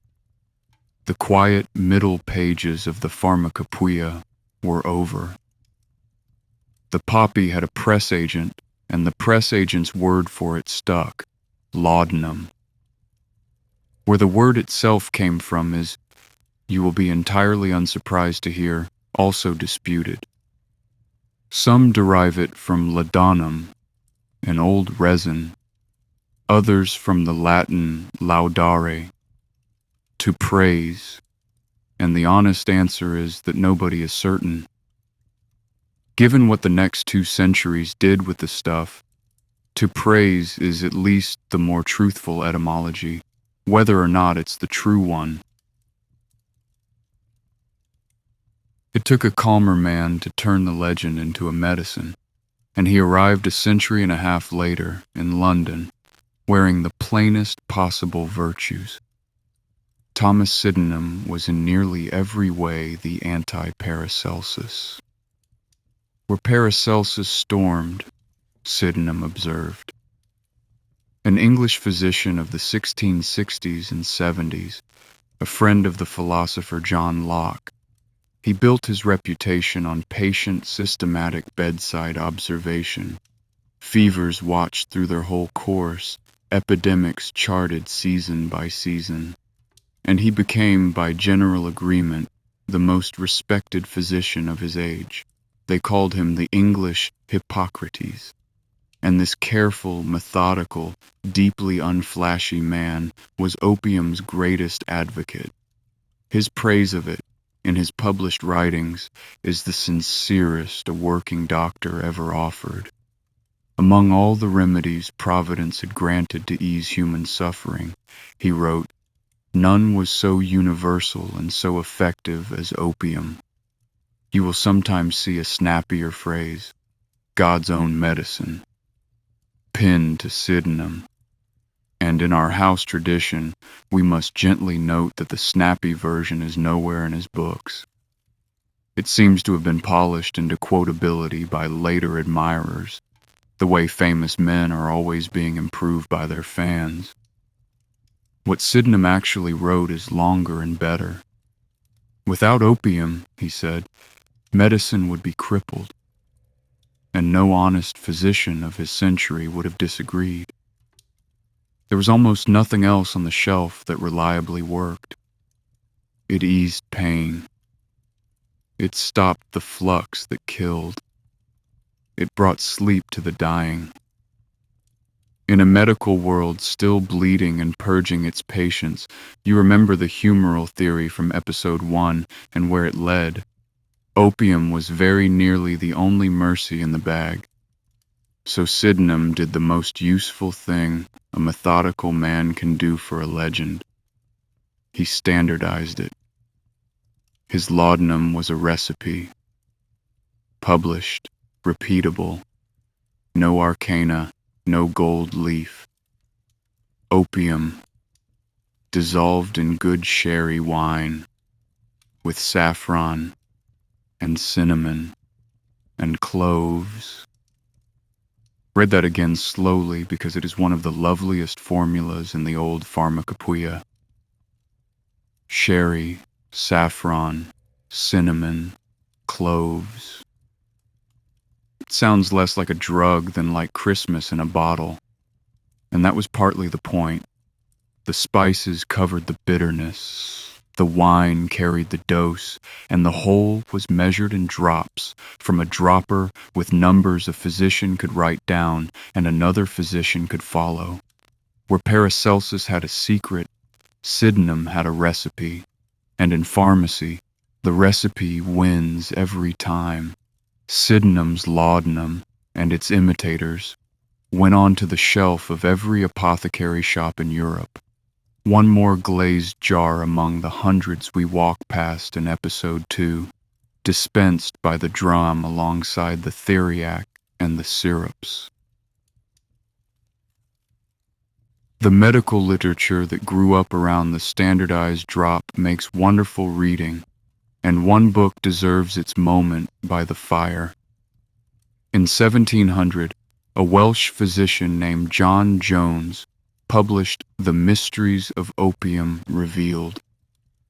The quiet middle pages of the Pharmacopoeia were over. The poppy had a press agent, and the press agent's word for it stuck, laudanum. Where the word itself came from is, you will be entirely unsurprised to hear, also disputed. Some derive it from laudanum, an old resin, others from the Latin laudare, to praise, and the honest answer is that nobody is certain. Given what the next 2 centuries did with the stuff, to praise is at least the more truthful etymology, whether or not it's the true one. It took a calmer man to turn the legend into a medicine, and he arrived a century and a half later in London, wearing the plainest possible virtues. Thomas Sydenham was in nearly every way the anti-Paracelsus. Where Paracelsus stormed, Sydenham observed. An English physician of the 1660s and 70s, a friend of the philosopher John Locke. He built his reputation on patient, systematic bedside observation. Fevers watched through their whole course, epidemics charted season by season. And he became, by general agreement, the most respected physician of his age. They called him the English Hippocrates. And this careful, methodical, deeply unflashy man was opium's greatest advocate. His praise of it, in his published writings, is the sincerest a working doctor ever offered. Among all the remedies Providence had granted to ease human suffering, he wrote, none was so universal and so effective as opium. You will sometimes see a snappier phrase, God's own medicine, pinned to Sydenham. And in our house tradition, we must gently note that the snappy version is nowhere in his books. It seems to have been polished into quotability by later admirers, the way famous men are always being improved by their fans. What Sydenham actually wrote is longer and better. Without opium, he said, medicine would be crippled, and no honest physician of his century would have disagreed. There was almost nothing else on the shelf that reliably worked. It eased pain. It stopped the flux that killed. It brought sleep to the dying. In a medical world still bleeding and purging its patients, you remember the humoral theory from episode 1 and where it led. Opium was very nearly the only mercy in the bag. So Sydenham did the most useful thing a methodical man can do for a legend. He standardized it. His laudanum was a recipe. Published, repeatable, no arcana, no gold leaf. Opium, dissolved in good sherry wine, with saffron and cinnamon and cloves. Read that again slowly because it is one of the loveliest formulas in the old pharmacopoeia. Sherry, saffron, cinnamon, cloves. It sounds less like a drug than like Christmas in a bottle. And that was partly the point. The spices covered the bitterness. The wine carried the dose, and the whole was measured in drops, from a dropper with numbers a physician could write down and another physician could follow. Where Paracelsus had a secret, Sydenham had a recipe, and in pharmacy, the recipe wins every time. Sydenham's laudanum and its imitators went onto the shelf of every apothecary shop in Europe. One more glazed jar among the hundreds we walk past in episode 2, dispensed by the drum alongside the theriac and the syrups. The medical literature that grew up around the standardized drop makes wonderful reading, and one book deserves its moment by the fire. In 1700, a Welsh physician named John Jones published The Mysteries of Opium Revealed,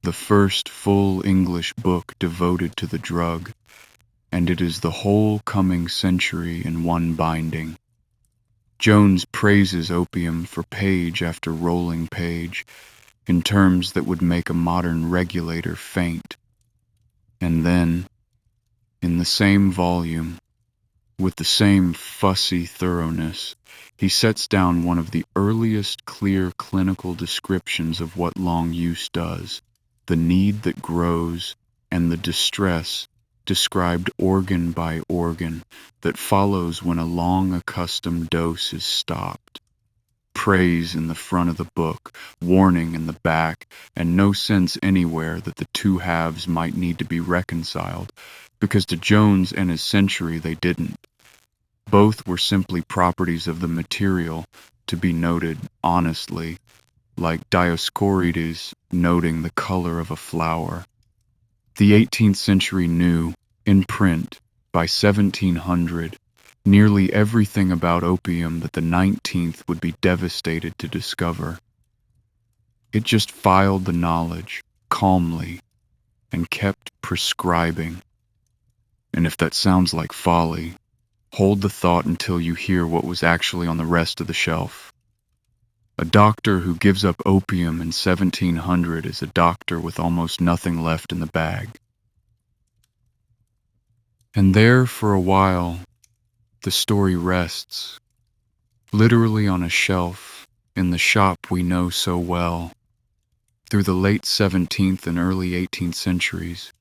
the first full English book devoted to the drug, and it is the whole coming century in one binding. Jones praises opium for page after rolling page, in terms that would make a modern regulator faint. And then, in the same volume, with the same fussy thoroughness, he sets down one of the earliest clear clinical descriptions of what long use does, the need that grows and the distress, described organ by organ, that follows when a long accustomed dose is stopped. Praise in the front of the book, warning in the back, and no sense anywhere that the two halves might need to be reconciled, because to Jones and his century they didn't. Both were simply properties of the material, to be noted honestly, like Dioscorides noting the color of a flower. The 18th century knew, in print, by 1700, Nearly everything about opium that the 19th would be devastated to discover. It just filed the knowledge calmly and kept prescribing. And if that sounds like folly, hold the thought until you hear what was actually on the rest of the shelf. A doctor who gives up opium in 1700 is a doctor with almost nothing left in the bag. And there, for a while, the story rests, literally on a shelf in the shop we know so well. Through the late 17th and early 18th centuries,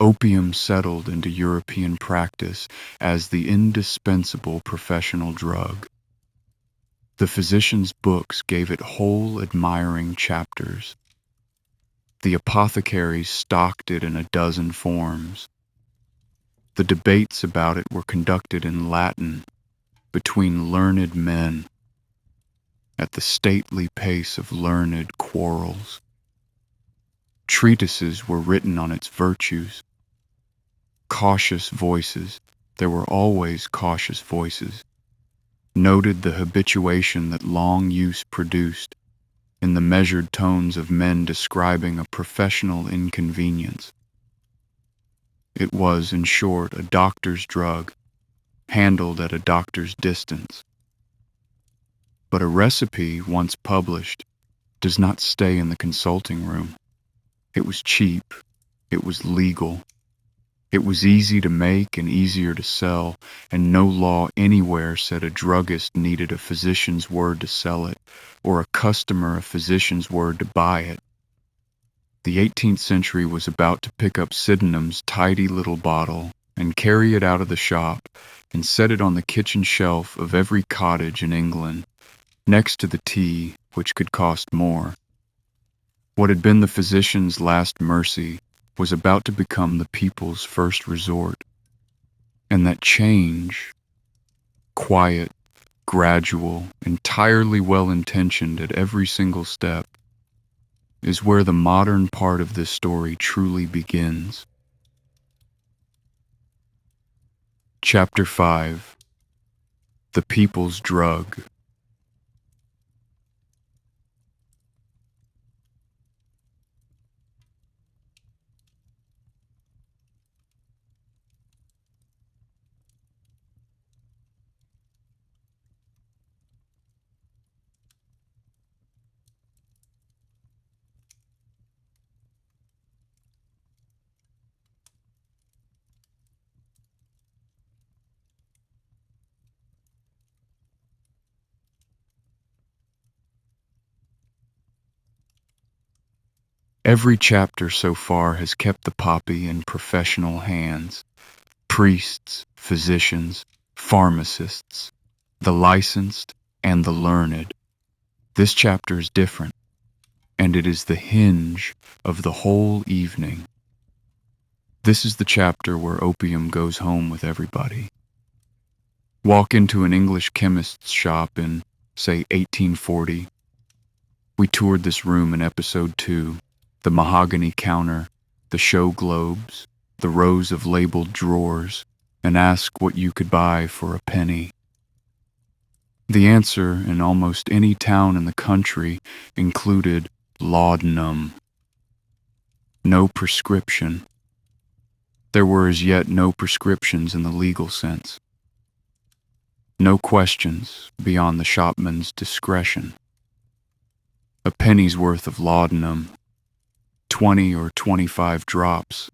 opium settled into European practice as the indispensable professional drug. The physician's books gave it whole admiring chapters. The apothecaries stocked it in a dozen forms. The debates about it were conducted in Latin between learned men at the stately pace of learned quarrels. Treatises were written on its virtues. Cautious voices, there were always cautious voices, noted the habituation that long use produced in the measured tones of men describing a professional inconvenience. It was, in short, a doctor's drug, handled at a doctor's distance. But a recipe, once published, does not stay in the consulting room. It was cheap. It was legal. It was easy to make and easier to sell, and no law anywhere said a druggist needed a physician's word to sell it, or a customer a physician's word to buy it. The 18th century was about to pick up Sydenham's tidy little bottle and carry it out of the shop and set it on the kitchen shelf of every cottage in England, next to the tea, which could cost more. What had been the physician's last mercy was about to become the people's first resort. And that change, quiet, gradual, entirely well-intentioned at every single step, is where the modern part of this story truly begins. Chapter 5: The People's Drug. Every chapter so far has kept the poppy in professional hands. Priests, physicians, pharmacists, the licensed and the learned. This chapter is different, and it is the hinge of the whole evening. This is the chapter where opium goes home with everybody. Walk into an English chemist's shop in, say, 1840. We toured this room in episode 2, the mahogany counter, the show globes, the rows of labeled drawers, and asked what you could buy for a penny. The answer in almost any town in the country included laudanum. No prescription. There were as yet no prescriptions in the legal sense. No questions beyond the shopman's discretion. A penny's worth of laudanum, 20 or 25 drops,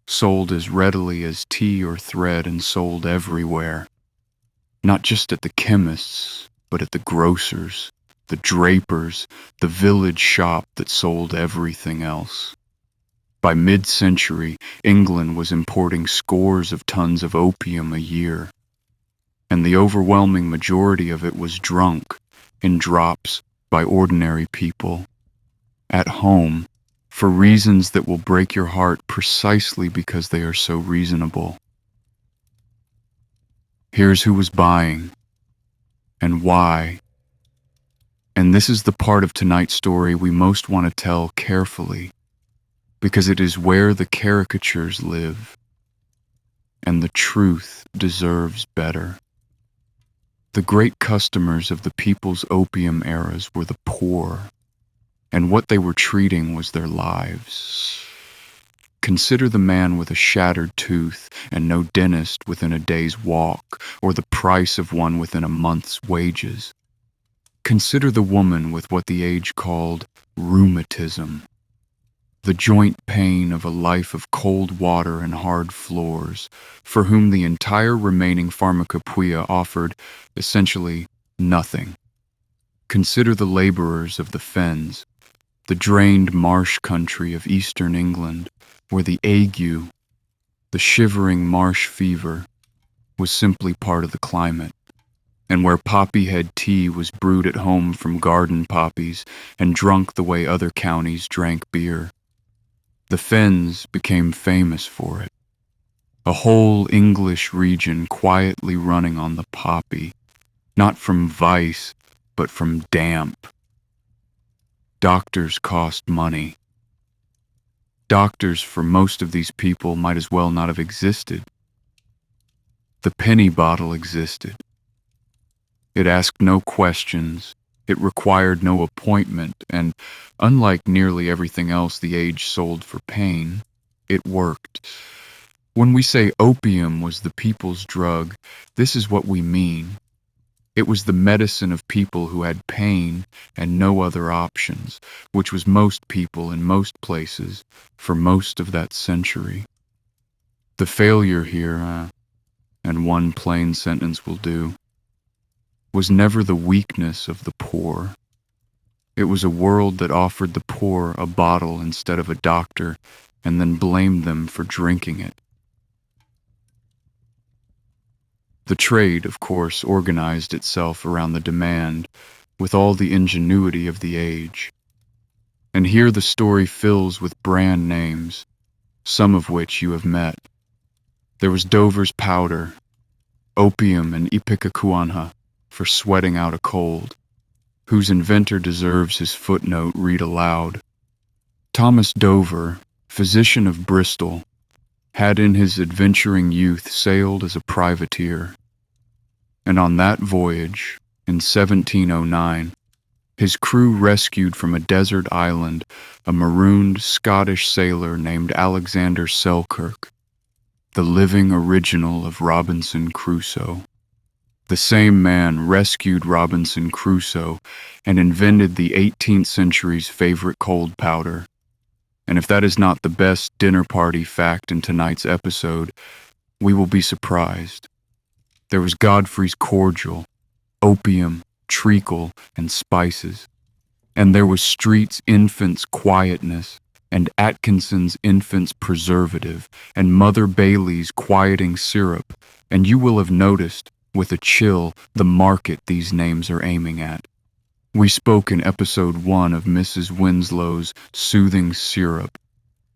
sold as readily as tea or thread and sold everywhere. Not just at the chemist's, but at the grocer's, the draper's, the village shop that sold everything else. By mid-century, England was importing scores of tons of opium a year, and the overwhelming majority of it was drunk in drops by ordinary people, at home, for reasons that will break your heart precisely because they are so reasonable. Here's who was buying, and why. And this is the part of tonight's story we most want to tell carefully, because it is where the caricatures live, and the truth deserves better. The great customers of the people's opium eras were the poor, and what they were treating was their lives. Consider the man with a shattered tooth and no dentist within a day's walk, or the price of one within a month's wages. Consider the woman with what the age called rheumatism, the joint pain of a life of cold water and hard floors, for whom the entire remaining pharmacopoeia offered essentially nothing. Consider the laborers of the fens, the drained marsh country of eastern England, where the ague, the shivering marsh fever, was simply part of the climate, and where poppy-head tea was brewed at home from garden poppies and drunk the way other counties drank beer. The fens became famous for it, a whole English region quietly running on the poppy, not from vice, but from damp. Doctors cost money. Doctors for most of these people might as well not have existed. The penny bottle existed. It asked no questions, it required no appointment, and unlike nearly everything else the age sold for pain, it worked. When we say opium was the people's drug, this is what we mean. It was the medicine of people who had pain and no other options, which was most people in most places for most of that century. The failure here, and one plain sentence will do, was never the weakness of the poor. It was a world that offered the poor a bottle instead of a doctor and then blamed them for drinking it. The trade, of course, organized itself around the demand with all the ingenuity of the age. And here the story fills with brand names, some of which you have met. There was Dover's powder, opium and ipecacuanha for sweating out a cold, whose inventor deserves his footnote read aloud. Thomas Dover, physician of Bristol, had in his adventuring youth sailed as a privateer, and on that voyage, in 1709, his crew rescued from a desert island a marooned Scottish sailor named Alexander Selkirk, the living original of Robinson Crusoe. The same man rescued Robinson Crusoe and invented the 18th century's favorite cold powder. And if that is not the best dinner party fact in tonight's episode, we will be surprised. There was Godfrey's cordial, opium, treacle, and spices. And there was Street's infant's quietness, and Atkinson's infant's preservative, and Mother Bailey's quieting syrup, and you will have noticed, with a chill, the market these names are aiming at. We spoke in episode 1 of Mrs. Winslow's soothing syrup,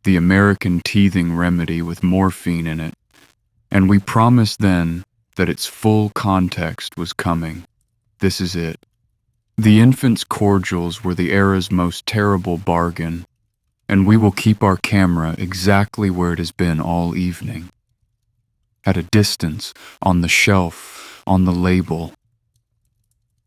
the American teething remedy with morphine in it, and we promised then that its full context was coming. This is it. The infant's cordials were the era's most terrible bargain, and we will keep our camera exactly where it has been all evening. At a distance, on the shelf, on the label.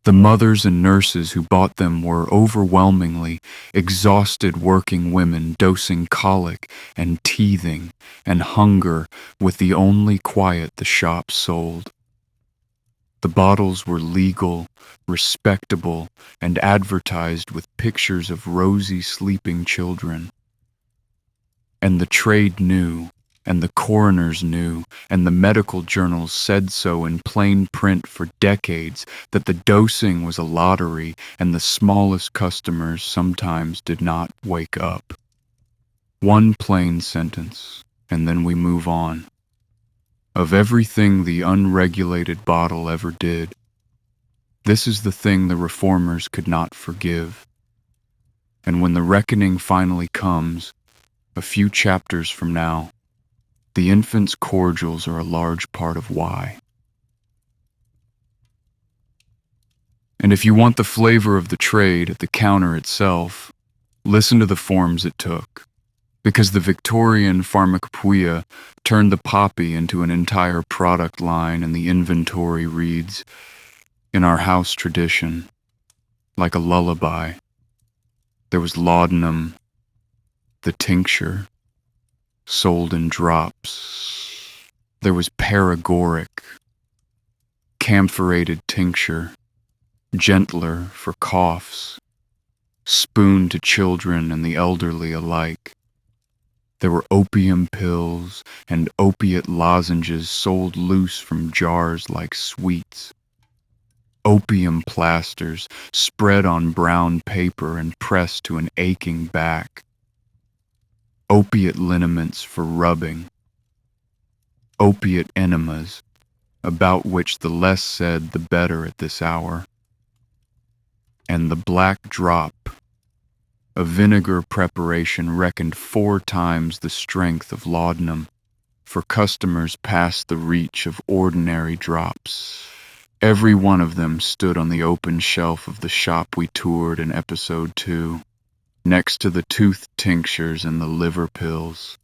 The mothers and nurses who bought them were overwhelmingly exhausted working women dosing colic and teething and hunger with the only quiet the shop sold. The bottles were legal, respectable, and advertised with pictures of rosy sleeping children. And the trade knew, and the coroners knew, and the medical journals said so in plain print for decades, that the dosing was a lottery and the smallest customers sometimes did not wake up. One plain sentence, and then we move on. Of everything the unregulated bottle ever did, this is the thing the reformers could not forgive. And when the reckoning finally comes, a few chapters from now, the infant's cordials are a large part of why. And if you want the flavor of the trade at the counter itself, listen to the forms it took. Because the Victorian pharmacopoeia turned the poppy into an entire product line and the inventory reads, In our house tradition, like a lullaby, there was laudanum, the tincture, sold in drops. There was paregoric, camphorated tincture, gentler for coughs, spoon to children and the elderly alike. There were opium pills and opiate lozenges sold loose from jars like sweets. Opium plasters spread on brown paper and pressed to an aching back. Opiate liniments for rubbing. Opiate enemas, about which the less said the better at this hour. And the black drop, a vinegar preparation reckoned 4 times the strength of laudanum, for customers past the reach of ordinary drops. Every one of them stood on the open shelf of the shop we toured in episode 2, next to the tooth tinctures and the liver pills,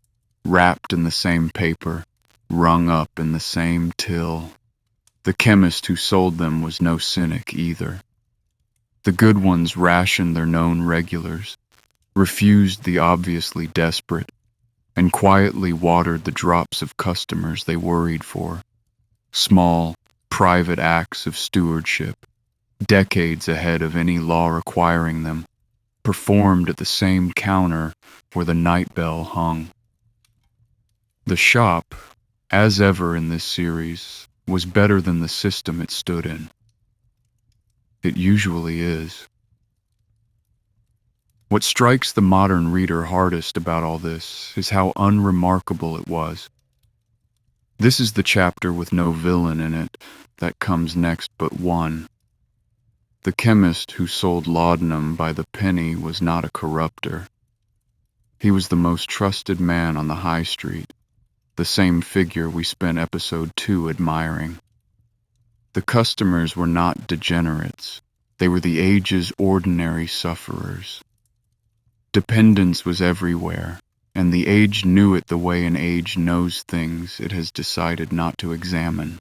wrapped in the same paper, rung up in the same till. The chemist who sold them was no cynic either. The good ones rationed their known regulars, refused the obviously desperate, and quietly watered the drops of customers they worried for. Small, private acts of stewardship, decades ahead of any law requiring them, performed at the same counter where the night bell hung. The shop, as ever in this series, was better than the system it stood in. It usually is. What strikes the modern reader hardest about all this is how unremarkable it was. This is the chapter with no villain in it that comes next but one. The chemist who sold laudanum by the penny was not a corrupter. He was the most trusted man on the high street, the same figure we spent episode 2 admiring. The customers were not degenerates. They were the age's ordinary sufferers. Dependence was everywhere, and the age knew it the way an age knows things it has decided not to examine.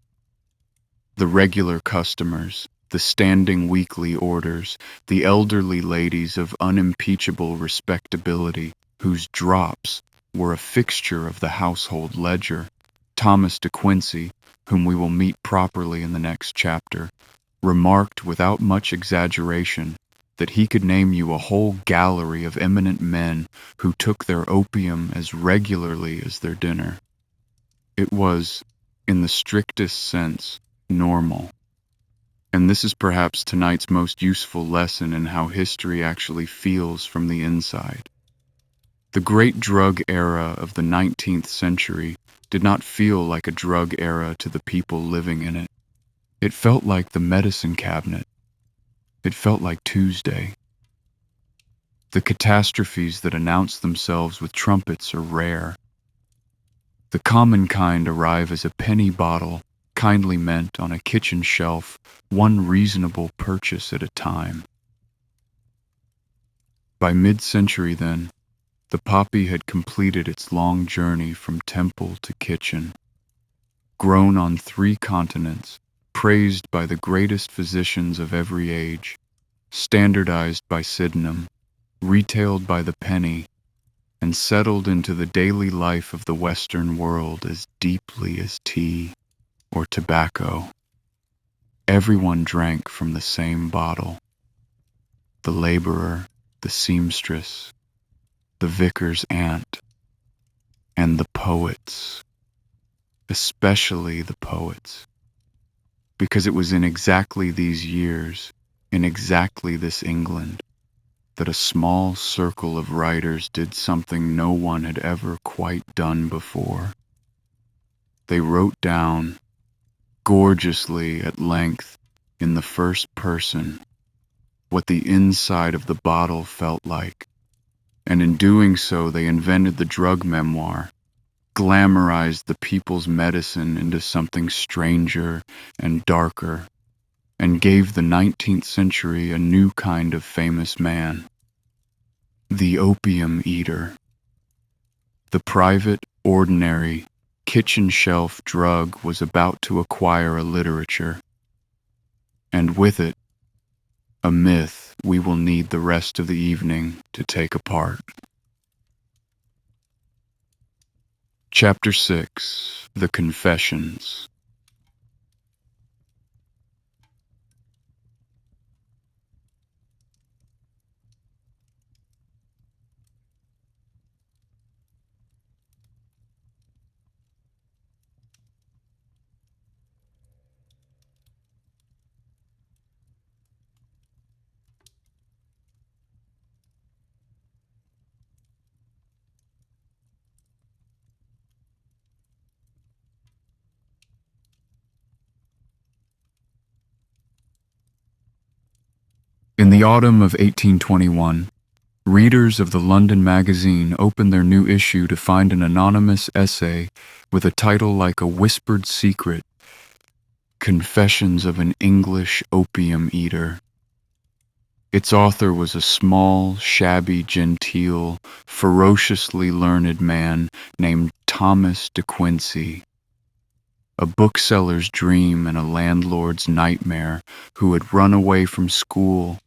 The regular customers, the standing weekly orders, the elderly ladies of unimpeachable respectability whose drops were a fixture of the household ledger. Thomas de Quincey, whom we will meet properly in the next chapter, remarked without much exaggeration that he could name you a whole gallery of eminent men who took their opium as regularly as their dinner. It was, in the strictest sense, normal. And this is perhaps tonight's most useful lesson in how history actually feels from the inside. The great drug era of the 19th century did not feel like a drug era to the people living in it. It felt like the medicine cabinet. It felt like Tuesday. The catastrophes that announce themselves with trumpets are rare. The common kind arrive as a penny bottle, kindly meant on a kitchen shelf, one reasonable purchase at a time. By mid-century, then, the poppy had completed its long journey from temple to kitchen. Grown on 3 continents, praised by the greatest physicians of every age, standardized by Sydenham, retailed by the penny, and settled into the daily life of the Western world as deeply as tea or tobacco. Everyone drank from the same bottle. The laborer, the seamstress, the vicar's aunt, and the poets, especially the poets, because it was in exactly these years, in exactly this England, that a small circle of writers did something no one had ever quite done before. They wrote down, gorgeously at length, in the first person, what the inside of the bottle felt like, and in doing so they invented the drug memoir, glamorized the people's medicine into something stranger and darker, and gave the 19th century a new kind of famous man, the opium eater. The private, ordinary, kitchen shelf drug was about to acquire a literature. and with it, a myth we will need the rest of the evening to take apart. Chapter 6: The Confessions. In the autumn of 1821, readers of the London magazine opened their new issue to find an anonymous essay with a title like a whispered secret: Confessions of an English Opium Eater. Its author was a small, shabby, genteel, ferociously learned man named Thomas de Quincey, a bookseller's dream and a landlord's nightmare, who had run away from school,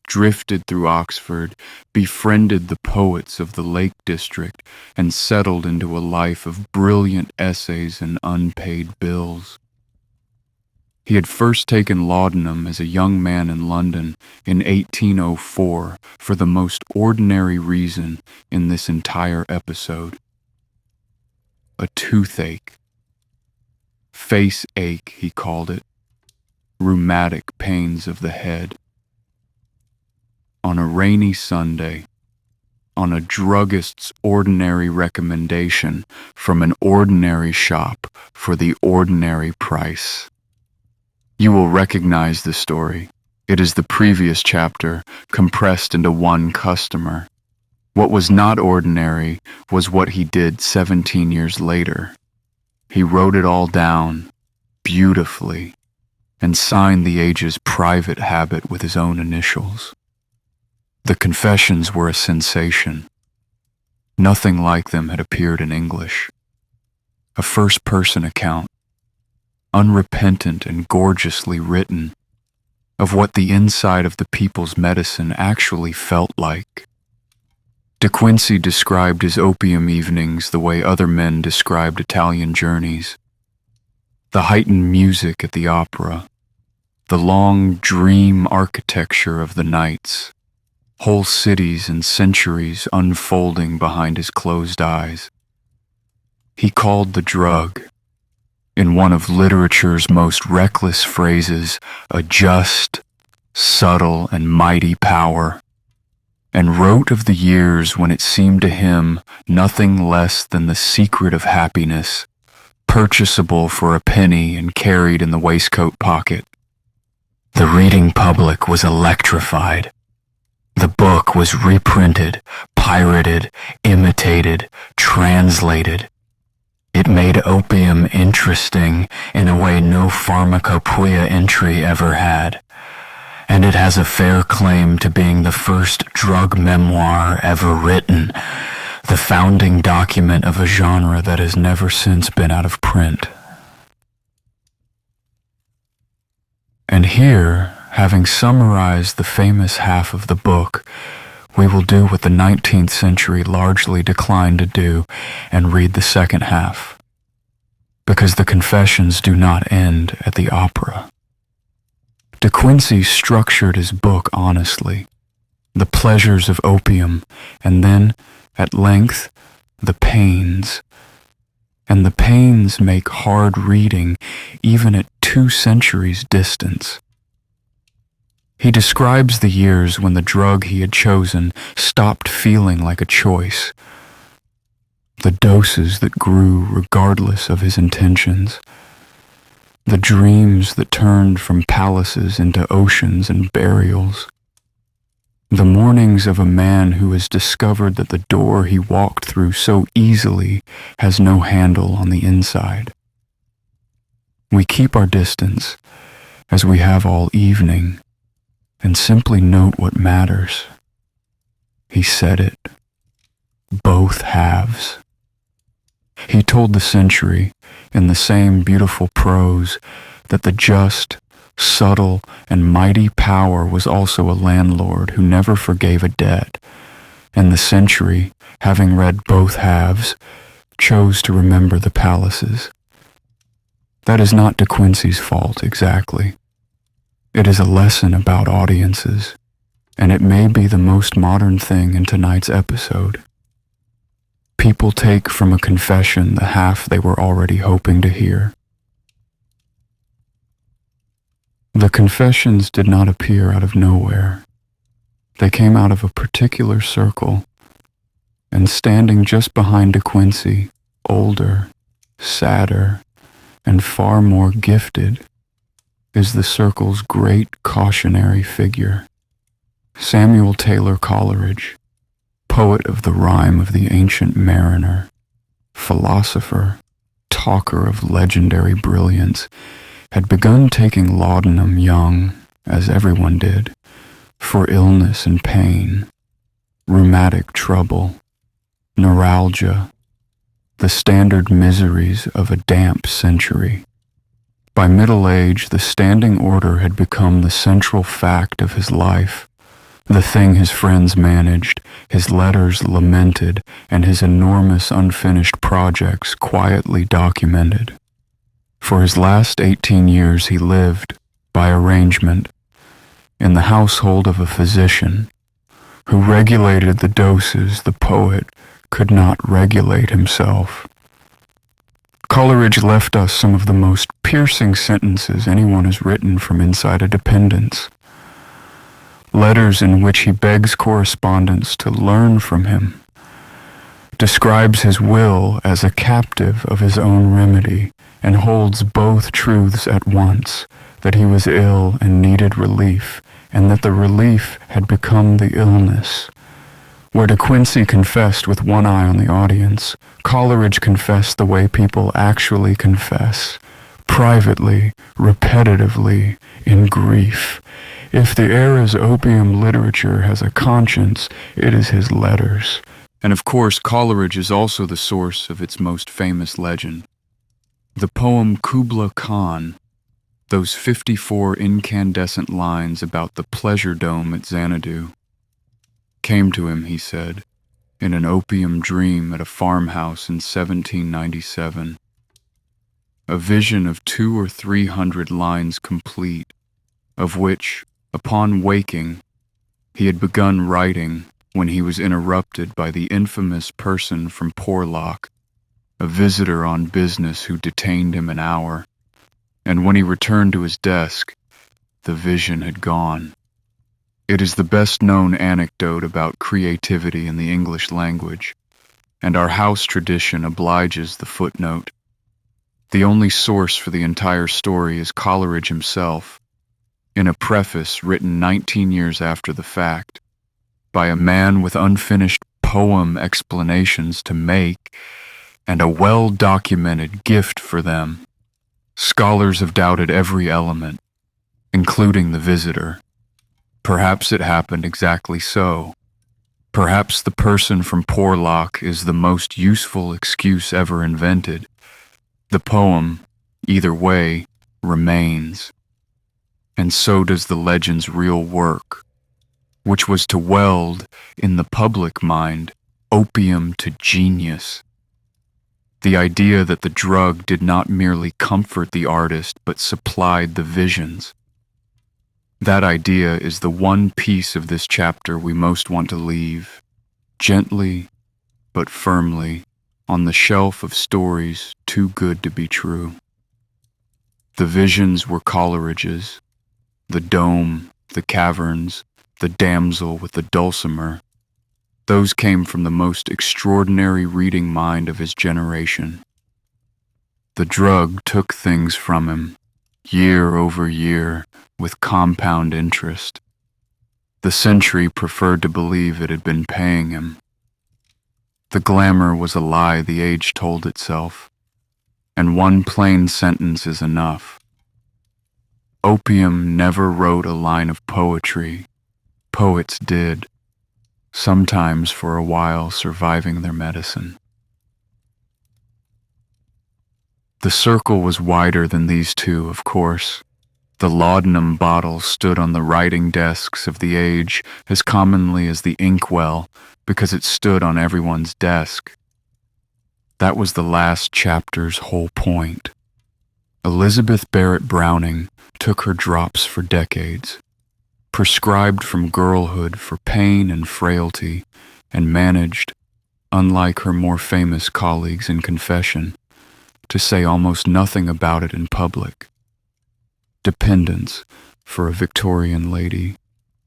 drifted through Oxford, befriended the poets of the Lake District, and settled into a life of brilliant essays and unpaid bills. He had first taken laudanum as a young man in London in 1804 for the most ordinary reason in this entire episode: a toothache. Face ache, he called it. Rheumatic pains of the head. On a rainy Sunday, on a druggist's ordinary recommendation from an ordinary shop for the ordinary price. You will recognize the story. It is the previous chapter, compressed into one customer. What was not ordinary was what he did 17 years later. He wrote it all down, beautifully, and signed the age's private habit with his own initials. The confessions were a sensation. Nothing like them had appeared in English. A first-person account, unrepentant and gorgeously written, of what the inside of the people's medicine actually felt like. De Quincey described his opium evenings the way other men described Italian journeys. The heightened music at the opera, the long dream architecture of the nights, whole cities and centuries unfolding behind his closed eyes. He called the drug, in one of literature's most reckless phrases, a just, subtle, and mighty power, and wrote of the years when it seemed to him nothing less than the secret of happiness, purchasable for a penny and carried in the waistcoat pocket. The reading public was electrified. The book was reprinted, pirated, imitated, translated. It made opium interesting in a way no pharmacopoeia entry ever had, and it has a fair claim to being the first drug memoir ever written, the founding document of a genre that has never since been out of print. And here, having summarized the famous half of the book, we will do what the 19th century largely declined to do and read the second half, because the confessions do not end at the opera. De Quincey structured his book honestly, the pleasures of opium, and then, at length, the pains. And the pains make hard reading even at 2 centuries' distance. He describes the years when the drug he had chosen stopped feeling like a choice, the doses that grew regardless of his intentions, the dreams that turned from palaces into oceans and burials, the mornings of a man who has discovered that the door he walked through so easily has no handle on the inside. We keep our distance, as we have all evening, and simply note what matters. He said it. Both halves. He told the century, in the same beautiful prose, that the just, subtle, and mighty power was also a landlord who never forgave a debt, and the century, having read both halves, chose to remember the palaces. That is not De Quincey's fault exactly. It is a lesson about audiences, and it may be the most modern thing in tonight's episode. People take from a confession the half they were already hoping to hear. The confessions did not appear out of nowhere. They came out of a particular circle, and standing just behind De Quincey, older, sadder, and far more gifted, is the circle's great cautionary figure, Samuel Taylor Coleridge, poet of the rhyme of the ancient mariner, philosopher, talker of legendary brilliance, had begun taking laudanum young, as everyone did, for illness and pain, rheumatic trouble, neuralgia, the standard miseries of a damp century. By middle age, the standing order had become the central fact of his life, the thing his friends managed, his letters lamented, and his enormous unfinished projects quietly documented. For his last 18 years he lived, by arrangement, in the household of a physician, who regulated the doses the poet could not regulate himself. Coleridge left us some of the most piercing sentences anyone has written from inside a dependence. Letters in which he begs correspondents to learn from him, describes his will as a captive of his own remedy, and holds both truths at once, that he was ill and needed relief, and that the relief had become the illness. Where De Quincey confessed with one eye on the audience, Coleridge confessed the way people actually confess, privately, repetitively, in grief. If the era's opium literature has a conscience, it is his letters. And of course, Coleridge is also the source of its most famous legend. The poem Kubla Khan, those 54 incandescent lines about the pleasure dome at Xanadu, came to him, he said, in an opium dream at a farmhouse in 1797. A vision of 200 or 300 lines complete, of which, upon waking, he had begun writing when he was interrupted by the infamous person from Porlock, a visitor on business who detained him an hour, and when he returned to his desk, the vision had gone. It is the best-known anecdote about creativity in the English language, and our house tradition obliges the footnote. The only source for the entire story is Coleridge himself, in a preface written 19 years after the fact, by a man with unfinished poem explanations to make, and a well-documented gift for them. Scholars have doubted every element, including the visitor. Perhaps it happened exactly so. Perhaps the person from Porlock is the most useful excuse ever invented. The poem, either way, remains. And so does the legend's real work, which was to weld, in the public mind, opium to genius. The idea that the drug did not merely comfort the artist but supplied the visions. That idea is the one piece of this chapter we most want to leave, gently but firmly, on the shelf of stories too good to be true. The visions were Coleridge's, the dome, the caverns, the damsel with the dulcimer. Those came from the most extraordinary reading mind of his generation. The drug took things from him, year over year, with compound interest. The century preferred to believe it had been paying him. The glamour was a lie the age told itself, and one plain sentence is enough. Opium never wrote a line of poetry. Poets did, sometimes for a while surviving their medicine. The circle was wider than these two, of course. The laudanum bottle stood on the writing desks of the age as commonly as the inkwell because it stood on everyone's desk. That was the last chapter's whole point. Elizabeth Barrett Browning took her drops for decades, prescribed from girlhood for pain and frailty, and managed, unlike her more famous colleagues in confession, to say almost nothing about it in public. Dependence, for a Victorian lady,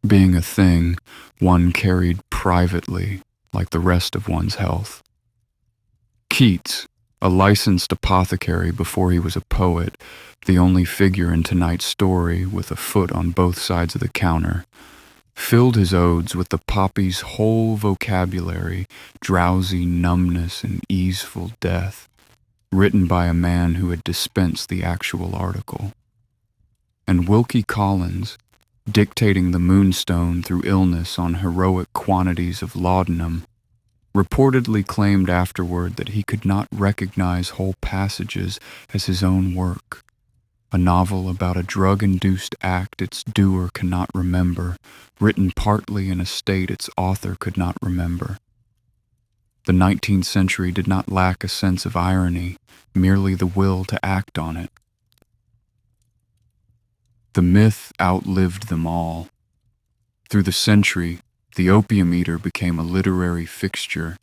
being a thing one carried privately like the rest of one's health. Keats, a licensed apothecary before he was a poet, the only figure in tonight's story with a foot on both sides of the counter, filled his odes with the poppy's whole vocabulary, drowsy numbness and easeful death, written by a man who had dispensed the actual article. And Wilkie Collins, dictating the Moonstone through illness on heroic quantities of laudanum, reportedly claimed afterward that he could not recognize whole passages as his own work, a novel about a drug-induced act its doer cannot remember, written partly in a state its author could not remember. The 19th century did not lack a sense of irony, merely the will to act on it. The myth outlived them all. Through the century, the opium eater became a literary fixture,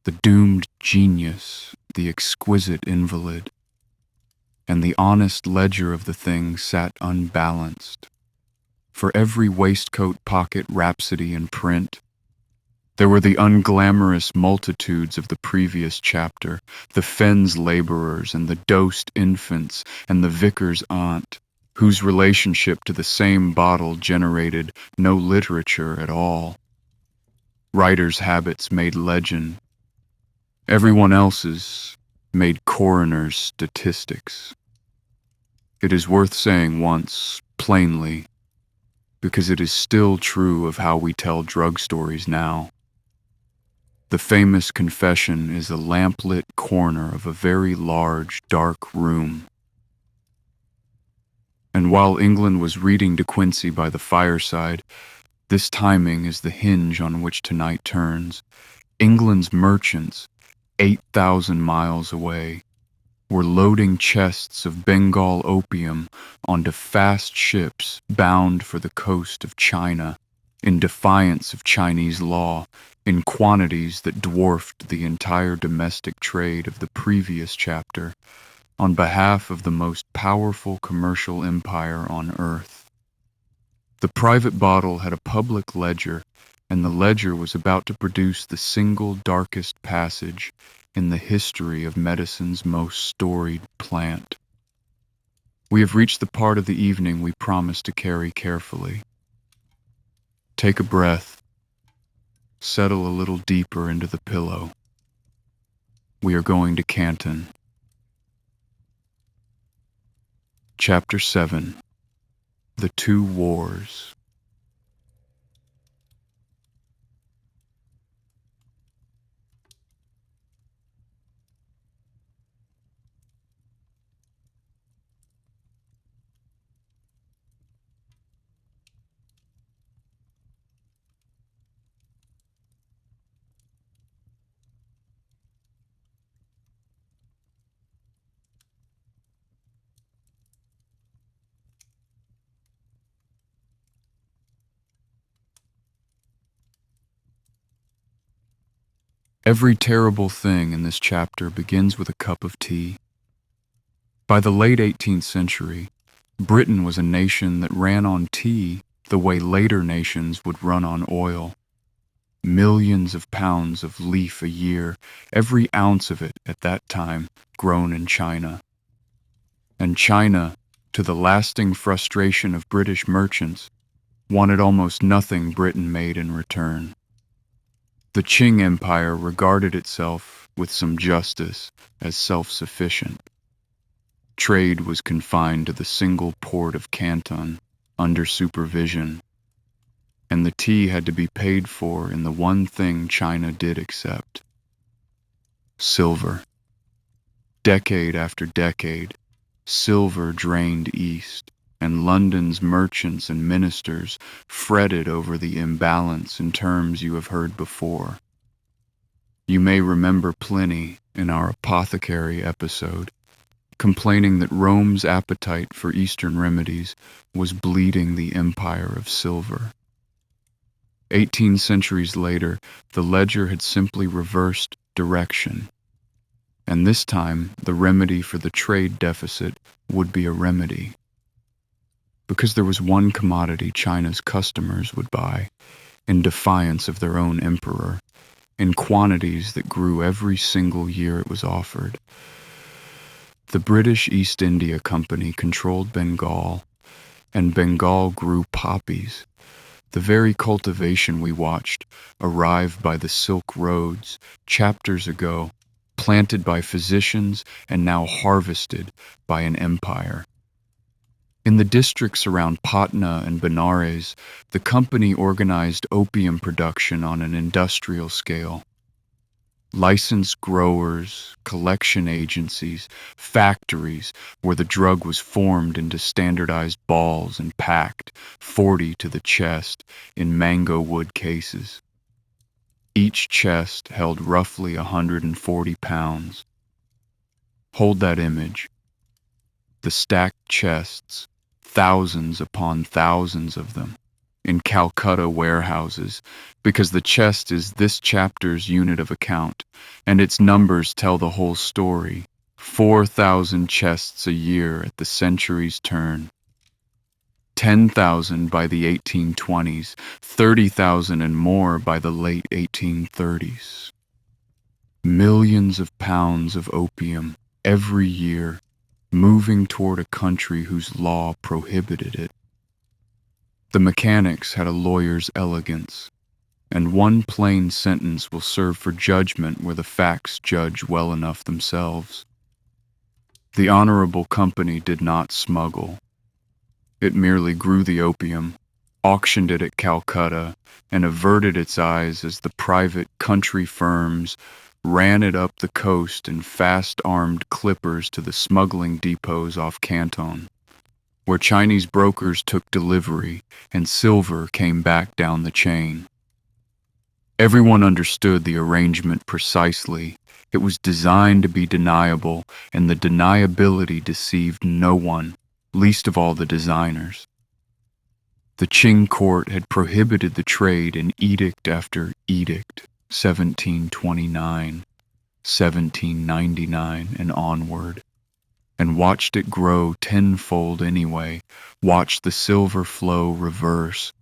the doomed genius, the exquisite invalid. And the honest ledger of the thing sat unbalanced. For every waistcoat pocket rhapsody in print, there were the unglamorous multitudes of the previous chapter, the fens laborers and the dosed infants and the vicar's aunt, whose relationship to the same bottle generated no literature at all. Writers' habits made legend. Everyone else's made coroners' statistics. It is worth saying once, plainly, because it is still true of how we tell drug stories now. The famous confession is a lamplit corner of a very large, dark room. And while England was reading De Quincey by the fireside, this timing is the hinge on which tonight turns. England's merchants, 8,000 miles away, were loading chests of Bengal opium onto fast ships bound for the coast of China, in defiance of Chinese law, in quantities that dwarfed the entire domestic trade of the previous chapter, on behalf of the most powerful commercial empire on earth. The private bottle had a public ledger, and the ledger was about to produce the single darkest passage in the history of medicine's most storied plant. We have reached the part of the evening we promised to carry carefully. Take a breath. Settle a little deeper into the pillow. We are going to Canton. Chapter 7. The Two Wars. Every terrible thing in this chapter begins with a cup of tea. By the late 18th century, Britain was a nation that ran on tea the way later nations would run on oil. Millions of pounds of leaf a year, every ounce of it at that time grown in China. And China, to the lasting frustration of British merchants, wanted almost nothing Britain made in return. The Qing Empire regarded itself, with some justice, as self-sufficient. Trade was confined to the single port of Canton, under supervision, and the tea had to be paid for in the one thing China did accept: silver. Decade after decade, silver drained east. and London's merchants and ministers fretted over the imbalance in terms you have heard before. You may remember Pliny in our apothecary episode, complaining that Rome's appetite for Eastern remedies was bleeding the empire of silver. 18 centuries later, the ledger had simply reversed direction, and this time the remedy for the trade deficit would be a remedy. Because there was one commodity China's customers would buy, in defiance of their own emperor, in quantities that grew every single year it was offered. The British East India Company controlled Bengal, and Bengal grew poppies, the very cultivation we watched arrive by the Silk Roads chapters ago, planted by physicians and now harvested by an empire. In the districts around Patna and Benares, the company organized opium production on an industrial scale. Licensed growers, collection agencies, factories where the drug was formed into standardized balls and packed, 40 to the chest, in mango wood cases. Each chest held roughly 140 pounds. Hold that image. The stacked chests, thousands upon thousands of them, in Calcutta warehouses, because the chest is this chapter's unit of account, and its numbers tell the whole story. 4,000 chests a year at the century's turn. 10,000 by the 1820s, 30,000 and more by the late 1830s. Millions of pounds of opium every year, moving toward a country whose law prohibited it. The mechanics had a lawyer's elegance, and one plain sentence will serve for judgment where the facts judge well enough themselves. The honorable company did not smuggle. It merely grew the opium, auctioned it at Calcutta, and averted its eyes as the private country firms ran it up the coast in fast-armed clippers to the smuggling depots off Canton, where Chinese brokers took delivery and silver came back down the chain. Everyone understood the arrangement precisely. It was designed to be deniable, and the deniability deceived no one, least of all the designers. The Qing court had prohibited the trade in edict after edict, 1729, 1799, and onward, and watched it grow tenfold anyway, watched the silver flow reverse,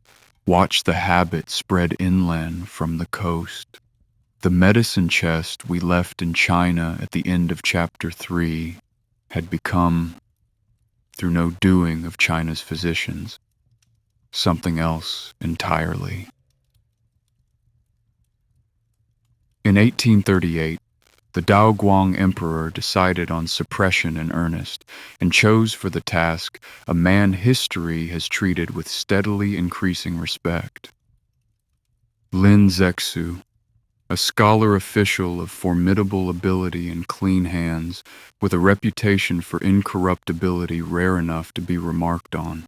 watched the habit spread inland from the coast. The medicine chest we left in China at the end of chapter 3 had become, through no doing of China's physicians, something else entirely. In 1838, the Daoguang Emperor decided on suppression in earnest, and chose for the task a man history has treated with steadily increasing respect. Lin Zexu, a scholar official of formidable ability and clean hands, with a reputation for incorruptibility rare enough to be remarked on.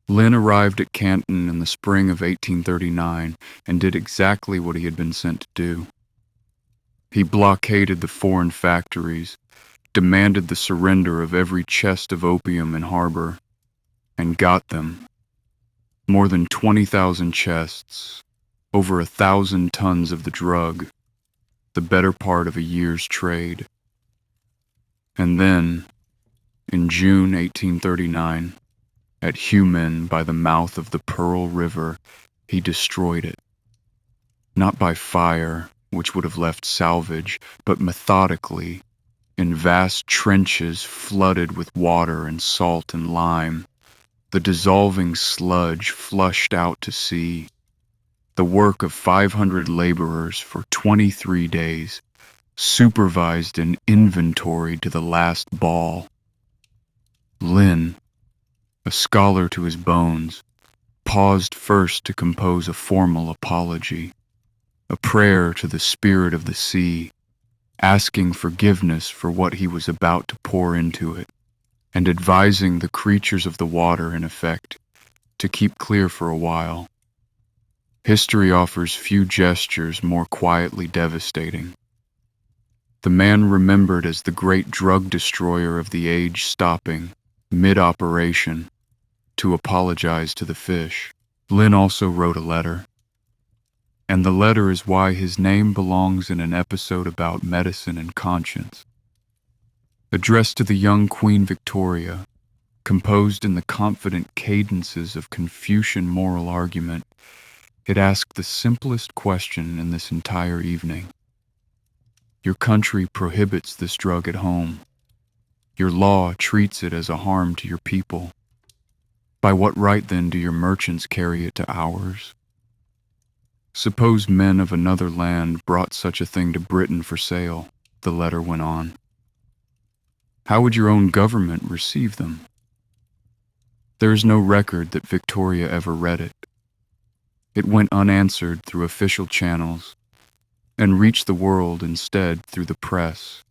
Lin arrived at Canton in the spring of 1839 and did exactly what he had been sent to do. He blockaded the foreign factories, demanded the surrender of every chest of opium in harbor, and got them. More than 20,000 chests, over 1,000 tons of the drug, the better part of a year's trade. And then, in June 1839, at Humen by the mouth of the Pearl River, he destroyed it. Not by fire, which would have left salvage, but methodically, in vast trenches flooded with water and salt and lime, the dissolving sludge flushed out to sea. The work of 500 laborers for 23 days, supervised and inventoried to the last ball. Lin, a scholar to his bones, paused first to compose a formal apology, a prayer to the spirit of the sea, asking forgiveness for what he was about to pour into it. and advising the creatures of the water, in effect, to keep clear for a while. History offers few gestures more quietly devastating. The man remembered as the great drug destroyer of the age stopping, mid-operation, to apologize to the fish. Lin also wrote a letter, and the letter is why his name belongs in an episode about medicine and conscience. Addressed to the young Queen Victoria, composed in the confident cadences of Confucian moral argument, it asked the simplest question in this entire evening. Your country prohibits this drug at home. Your law treats it as a harm to your people. By what right, then, do your merchants carry it to ours? Suppose men of another land brought such a thing to Britain for sale, the letter went on. How would your own government receive them? There is no record that Victoria ever read it. It went unanswered through official channels and reached the world instead through the press,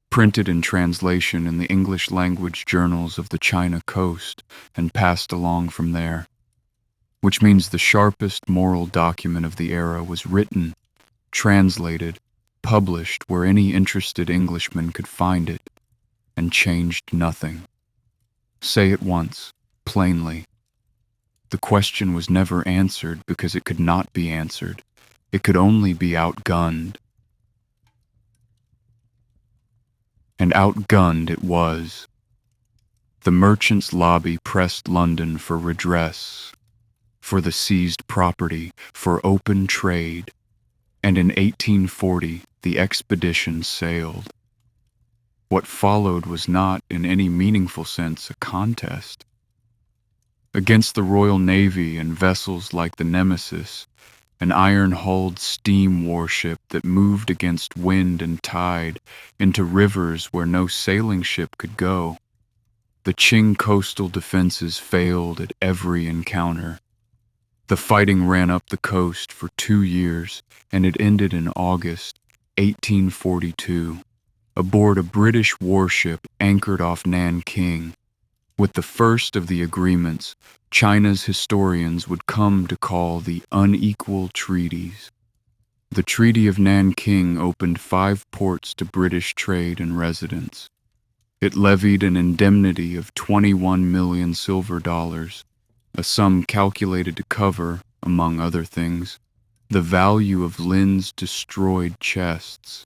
printed in translation in the English language journals of the China coast and passed along from there, which means the sharpest moral document of the era was written, translated, published where any interested Englishman could find it, and changed nothing. Say it once, plainly. The question was never answered because it could not be answered. It could only be outgunned. And outgunned it was. The merchants' lobby pressed London for redress, for the seized property, for open trade, and in 1840 the expedition sailed. What followed was not, in any meaningful sense, a contest. Against the Royal Navy and vessels like the Nemesis, an iron-hulled steam warship that moved against wind and tide into rivers where no sailing ship could go. The Qing coastal defenses failed at every encounter. The fighting ran up the coast for 2 years, and it ended in August 1842, aboard a British warship anchored off Nanking. With the first of the agreements, China's historians would come to call the unequal treaties. The Treaty of Nanking opened 5 ports to British trade and residence. It levied an indemnity of 21 million silver dollars, a sum calculated to cover, among other things, the value of Lin's destroyed chests,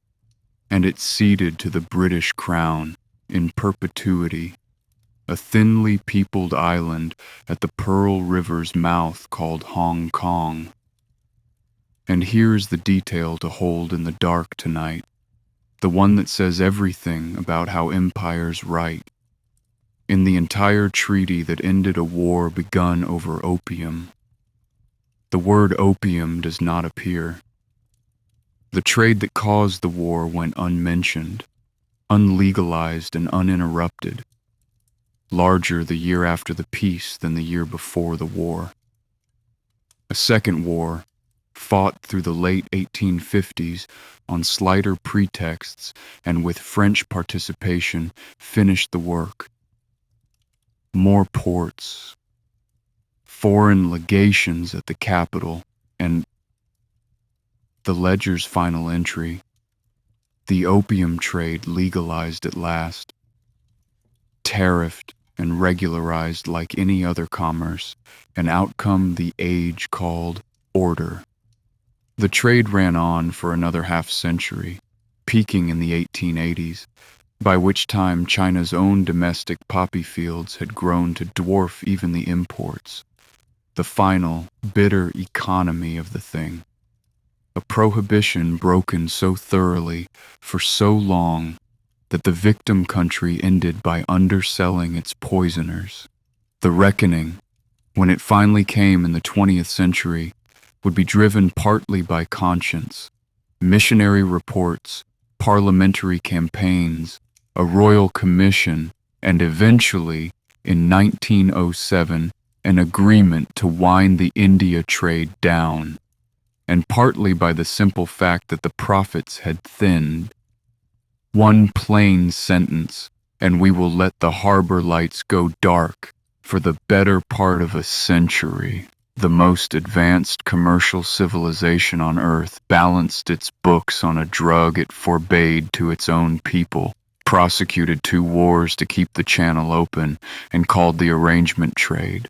and it ceded to the British Crown, in perpetuity, a thinly peopled island at the Pearl River's mouth called Hong Kong. And here's the detail to hold in the dark tonight, the one that says everything about how empires write. In the entire treaty that ended a war begun over opium, the word opium does not appear. The trade that caused the war went unmentioned, unlegalized and uninterrupted, larger the year after the peace than the year before the war. A second war, fought through the late 1850s on slighter pretexts and with French participation, finished the work. More ports, foreign legations at the capital, and the ledger's final entry, the opium trade legalized at last, tariffed and regularized like any other commerce, an outcome the age called order. The trade ran on for another half-century, peaking in the 1880s, by which time China's own domestic poppy fields had grown to dwarf even the imports. The final, bitter economy of the thing. A prohibition broken so thoroughly, for so long, that the victim country ended by underselling its poisoners. The reckoning, when it finally came in the 20th century, would be driven partly by conscience, missionary reports, parliamentary campaigns, a royal commission, and eventually, in 1907, an agreement to wind the India trade down, and partly by the simple fact that the profits had thinned. One plain sentence, and we will let the harbor lights go dark for the better part of a century. The most advanced commercial civilization on Earth balanced its books on a drug it forbade to its own people, prosecuted 2 wars to keep the channel open, and called the arrangement trade.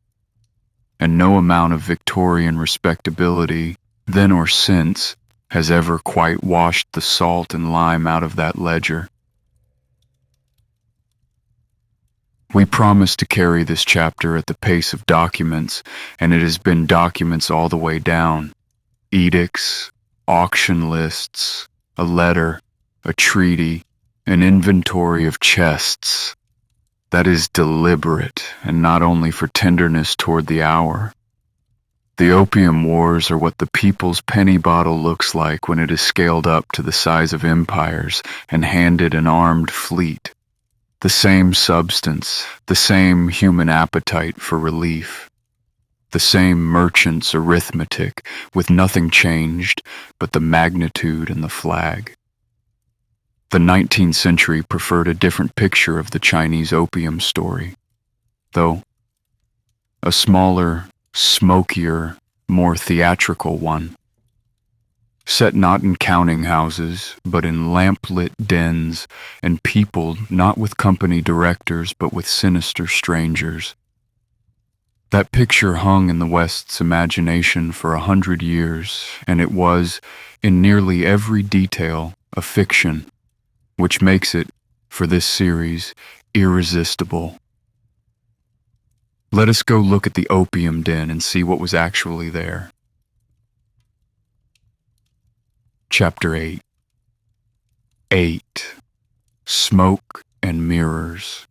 And no amount of Victorian respectability, then or since, has ever quite washed the salt and lime out of that ledger. We promised to carry this chapter at the pace of documents, and it has been documents all the way down. Edicts, auction lists, a letter, a treaty, an inventory of chests. That is deliberate, and not only for tenderness toward the hour. The opium wars are what the people's penny bottle looks like when it is scaled up to the size of empires and handed an armed fleet. The same substance, the same human appetite for relief, the same merchant's arithmetic, with nothing changed but the magnitude and the flag. The 19th century preferred a different picture of the Chinese opium story, though a smaller, smokier, more theatrical one. Set not in counting houses, but in lamp-lit dens, and peopled not with company directors, but with sinister strangers. That picture hung in the West's imagination for 100 years, and it was, in nearly every detail, a fiction, which makes it, for this series, irresistible. Let us go look at the opium den and see what was actually there. Chapter 8. 8. Smoke and Mirrors.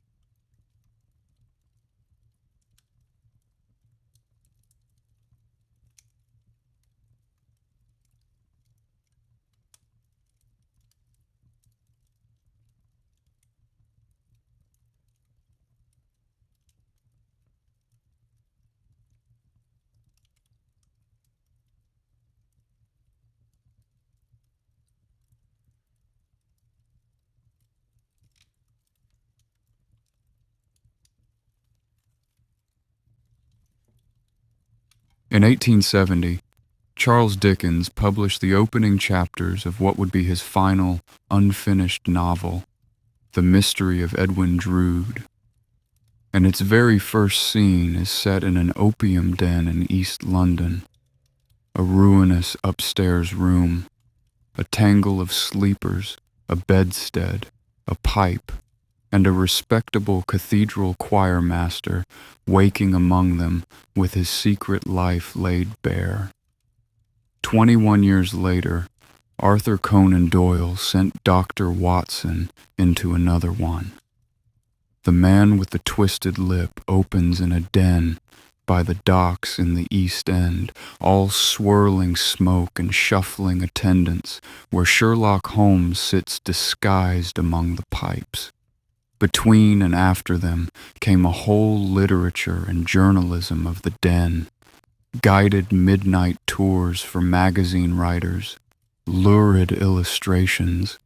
In 1870, Charles Dickens published the opening chapters of what would be his final, unfinished novel, The Mystery of Edwin Drood. And its very first scene is set in an opium den in East London, a ruinous upstairs room, a tangle of sleepers, a bedstead, a pipe, and a respectable cathedral choir master waking among them with his secret life laid bare. 21 years later, Arthur Conan Doyle sent Dr. Watson into another one. The Man with the Twisted Lip opens in a den by the docks in the East End, all swirling smoke and shuffling attendants, where Sherlock Holmes sits disguised among the pipes. Between and after them came a whole literature and journalism of the den, guided midnight tours for magazine writers, lurid illustrations,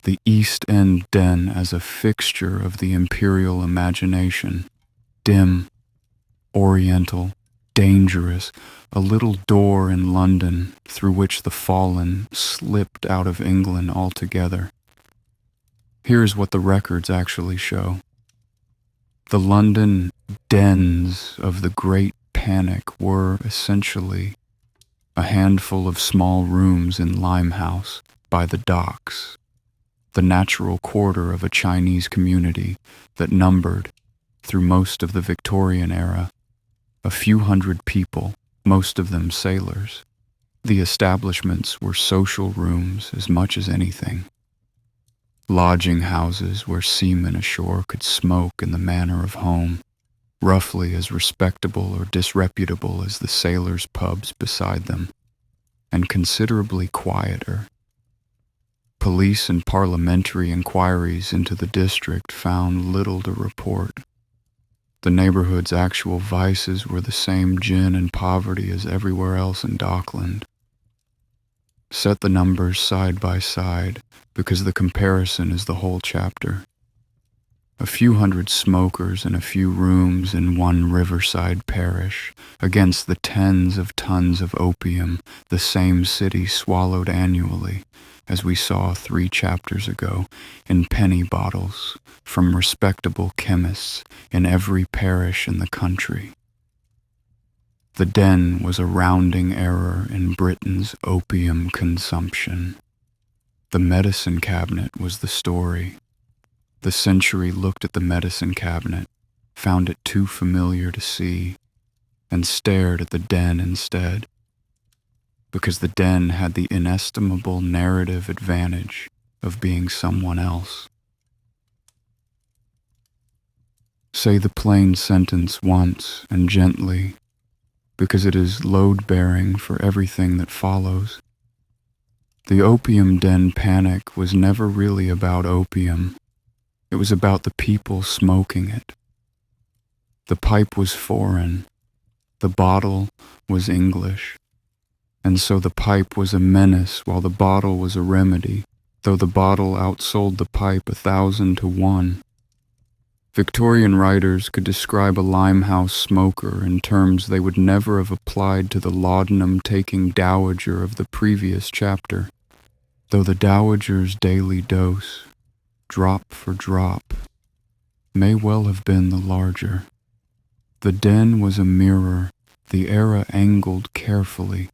the East End den as a fixture of the imperial imagination, dim, oriental, dangerous, a little door in London through which the fallen slipped out of England altogether. Here's what the records actually show. The London dens of the Great Panic were, essentially, a handful of small rooms in Limehouse by the docks, the natural quarter of a Chinese community that numbered, through most of the Victorian era, a few hundred people, most of them sailors. The establishments were social rooms as much as anything. Lodging houses where seamen ashore could smoke in the manner of home, roughly as respectable or disreputable as the sailors' pubs beside them, and considerably quieter. Police and parliamentary inquiries into the district found little to report. The neighborhood's actual vices were the same gin and poverty as everywhere else in Dockland. Set the numbers side by side, because the comparison is the whole chapter. A few hundred smokers in a few rooms in one riverside parish, against the tens of tons of opium the same city swallowed annually, as we saw 3 chapters ago, in penny bottles from respectable chemists in every parish in the country. The den was a rounding error in Britain's opium consumption. The medicine cabinet was the story. The century looked at the medicine cabinet, found it too familiar to see, and stared at the den instead, because the den had the inestimable narrative advantage of being someone else. Say the plain sentence once and gently, because it is load-bearing for everything that follows. The opium den panic was never really about opium. It was about the people smoking it. The pipe was foreign, the bottle was English, and so the pipe was a menace while the bottle was a remedy, though the bottle outsold the pipe 1,000 to 1. Victorian writers could describe a limehouse smoker in terms they would never have applied to the laudanum-taking dowager of the previous chapter, though the dowager's daily dose, drop for drop, may well have been the larger. The den was a mirror, the era angled carefully,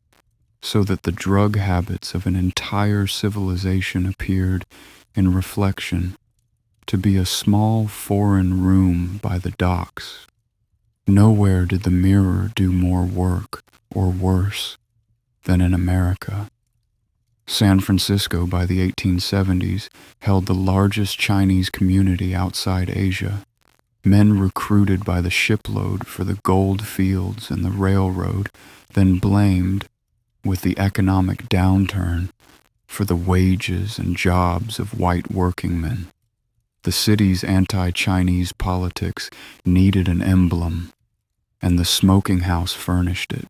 so that the drug habits of an entire civilization appeared, in reflection, to be a small foreign room by the docks. Nowhere did the mirror do more work, or worse, than in America. San Francisco by the 1870s held the largest Chinese community outside Asia, men recruited by the shipload for the gold fields and the railroad, then blamed, with the economic downturn, for the wages and jobs of white workingmen. The city's anti-Chinese politics needed an emblem, and the smoking house furnished it.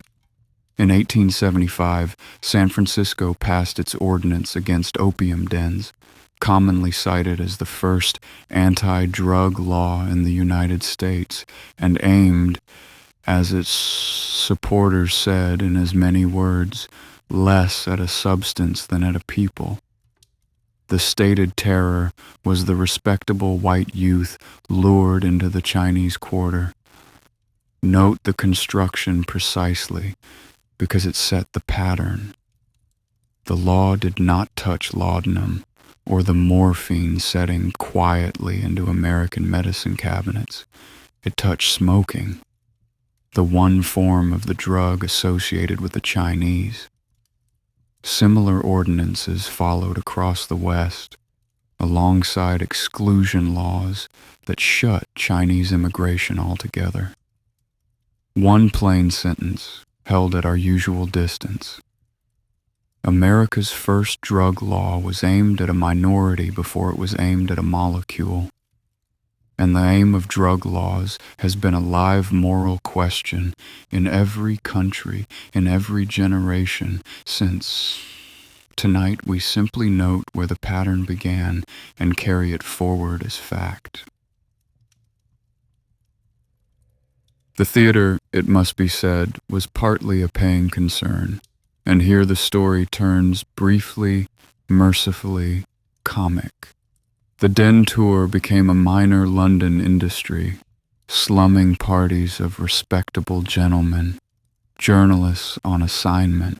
In 1875, San Francisco passed its ordinance against opium dens, commonly cited as the first anti-drug law in the United States, and aimed, as its supporters said in as many words, less at a substance than at a people. The stated terror was the respectable white youth lured into the Chinese quarter. Note the construction precisely, because it set the pattern. The law did not touch laudanum or the morphine setting quietly into American medicine cabinets. It touched smoking, the one form of the drug associated with the Chinese. Similar ordinances followed across the West, alongside exclusion laws that shut Chinese immigration altogether. One plain sentence, held at our usual distance. America's first drug law was aimed at a minority before it was aimed at a molecule. And the aim of drug laws has been a live moral question in every country, in every generation since. Tonight we simply note where the pattern began and carry it forward as fact. The theater, it must be said, was partly a paying concern, and here the story turns briefly, mercifully, comic. The den tour became a minor London industry, slumming parties of respectable gentlemen, journalists on assignment.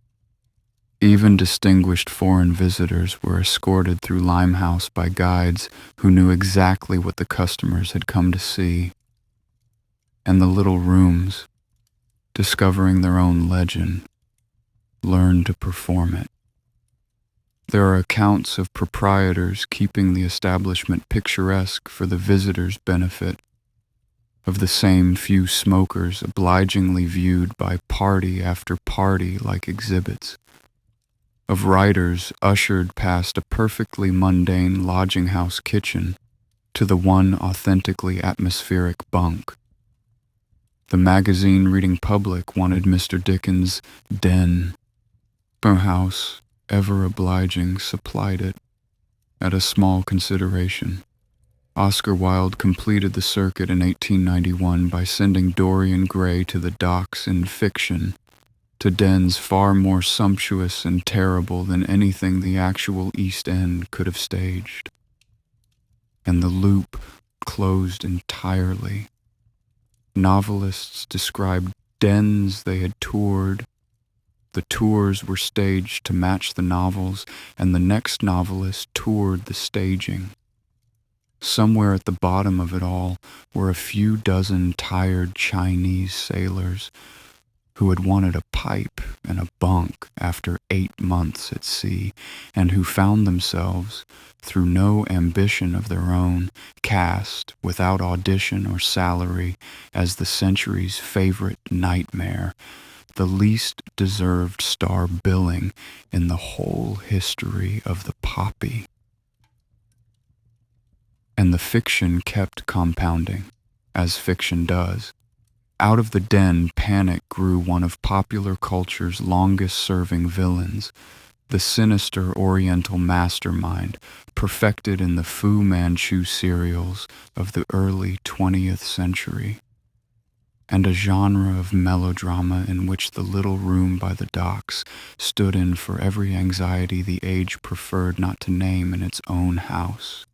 Even distinguished foreign visitors were escorted through Limehouse by guides who knew exactly what the customers had come to see. And the little rooms, discovering their own legend, learned to perform it. There are accounts of proprietors keeping the establishment picturesque for the visitors' benefit, of the same few smokers obligingly viewed by party after party like exhibits, of writers ushered past a perfectly mundane lodging-house kitchen to the one authentically atmospheric bunk. The magazine-reading public wanted Mr. Dickens' den. House, ever obliging, supplied it, at a small consideration. Oscar Wilde completed the circuit in 1891 by sending Dorian Gray to the docks in fiction, to dens far more sumptuous and terrible than anything the actual East End could have staged. And the loop closed entirely. Novelists described dens they had toured. The tours were staged to match the novels, and the next novelist toured the staging. Somewhere at the bottom of it all were a few dozen tired Chinese sailors who had wanted a pipe and a bunk after 8 months at sea, and who found themselves, through no ambition of their own, cast, without audition or salary, as the century's favorite nightmare, the least deserved star billing in the whole history of the poppy. And the fiction kept compounding, as fiction does. Out of the den, panic grew one of popular culture's longest-serving villains, the sinister Oriental mastermind perfected in the Fu Manchu serials of the early 20th century, and a genre of melodrama in which the little room by the docks stood in for every anxiety the age preferred not to name in its own house.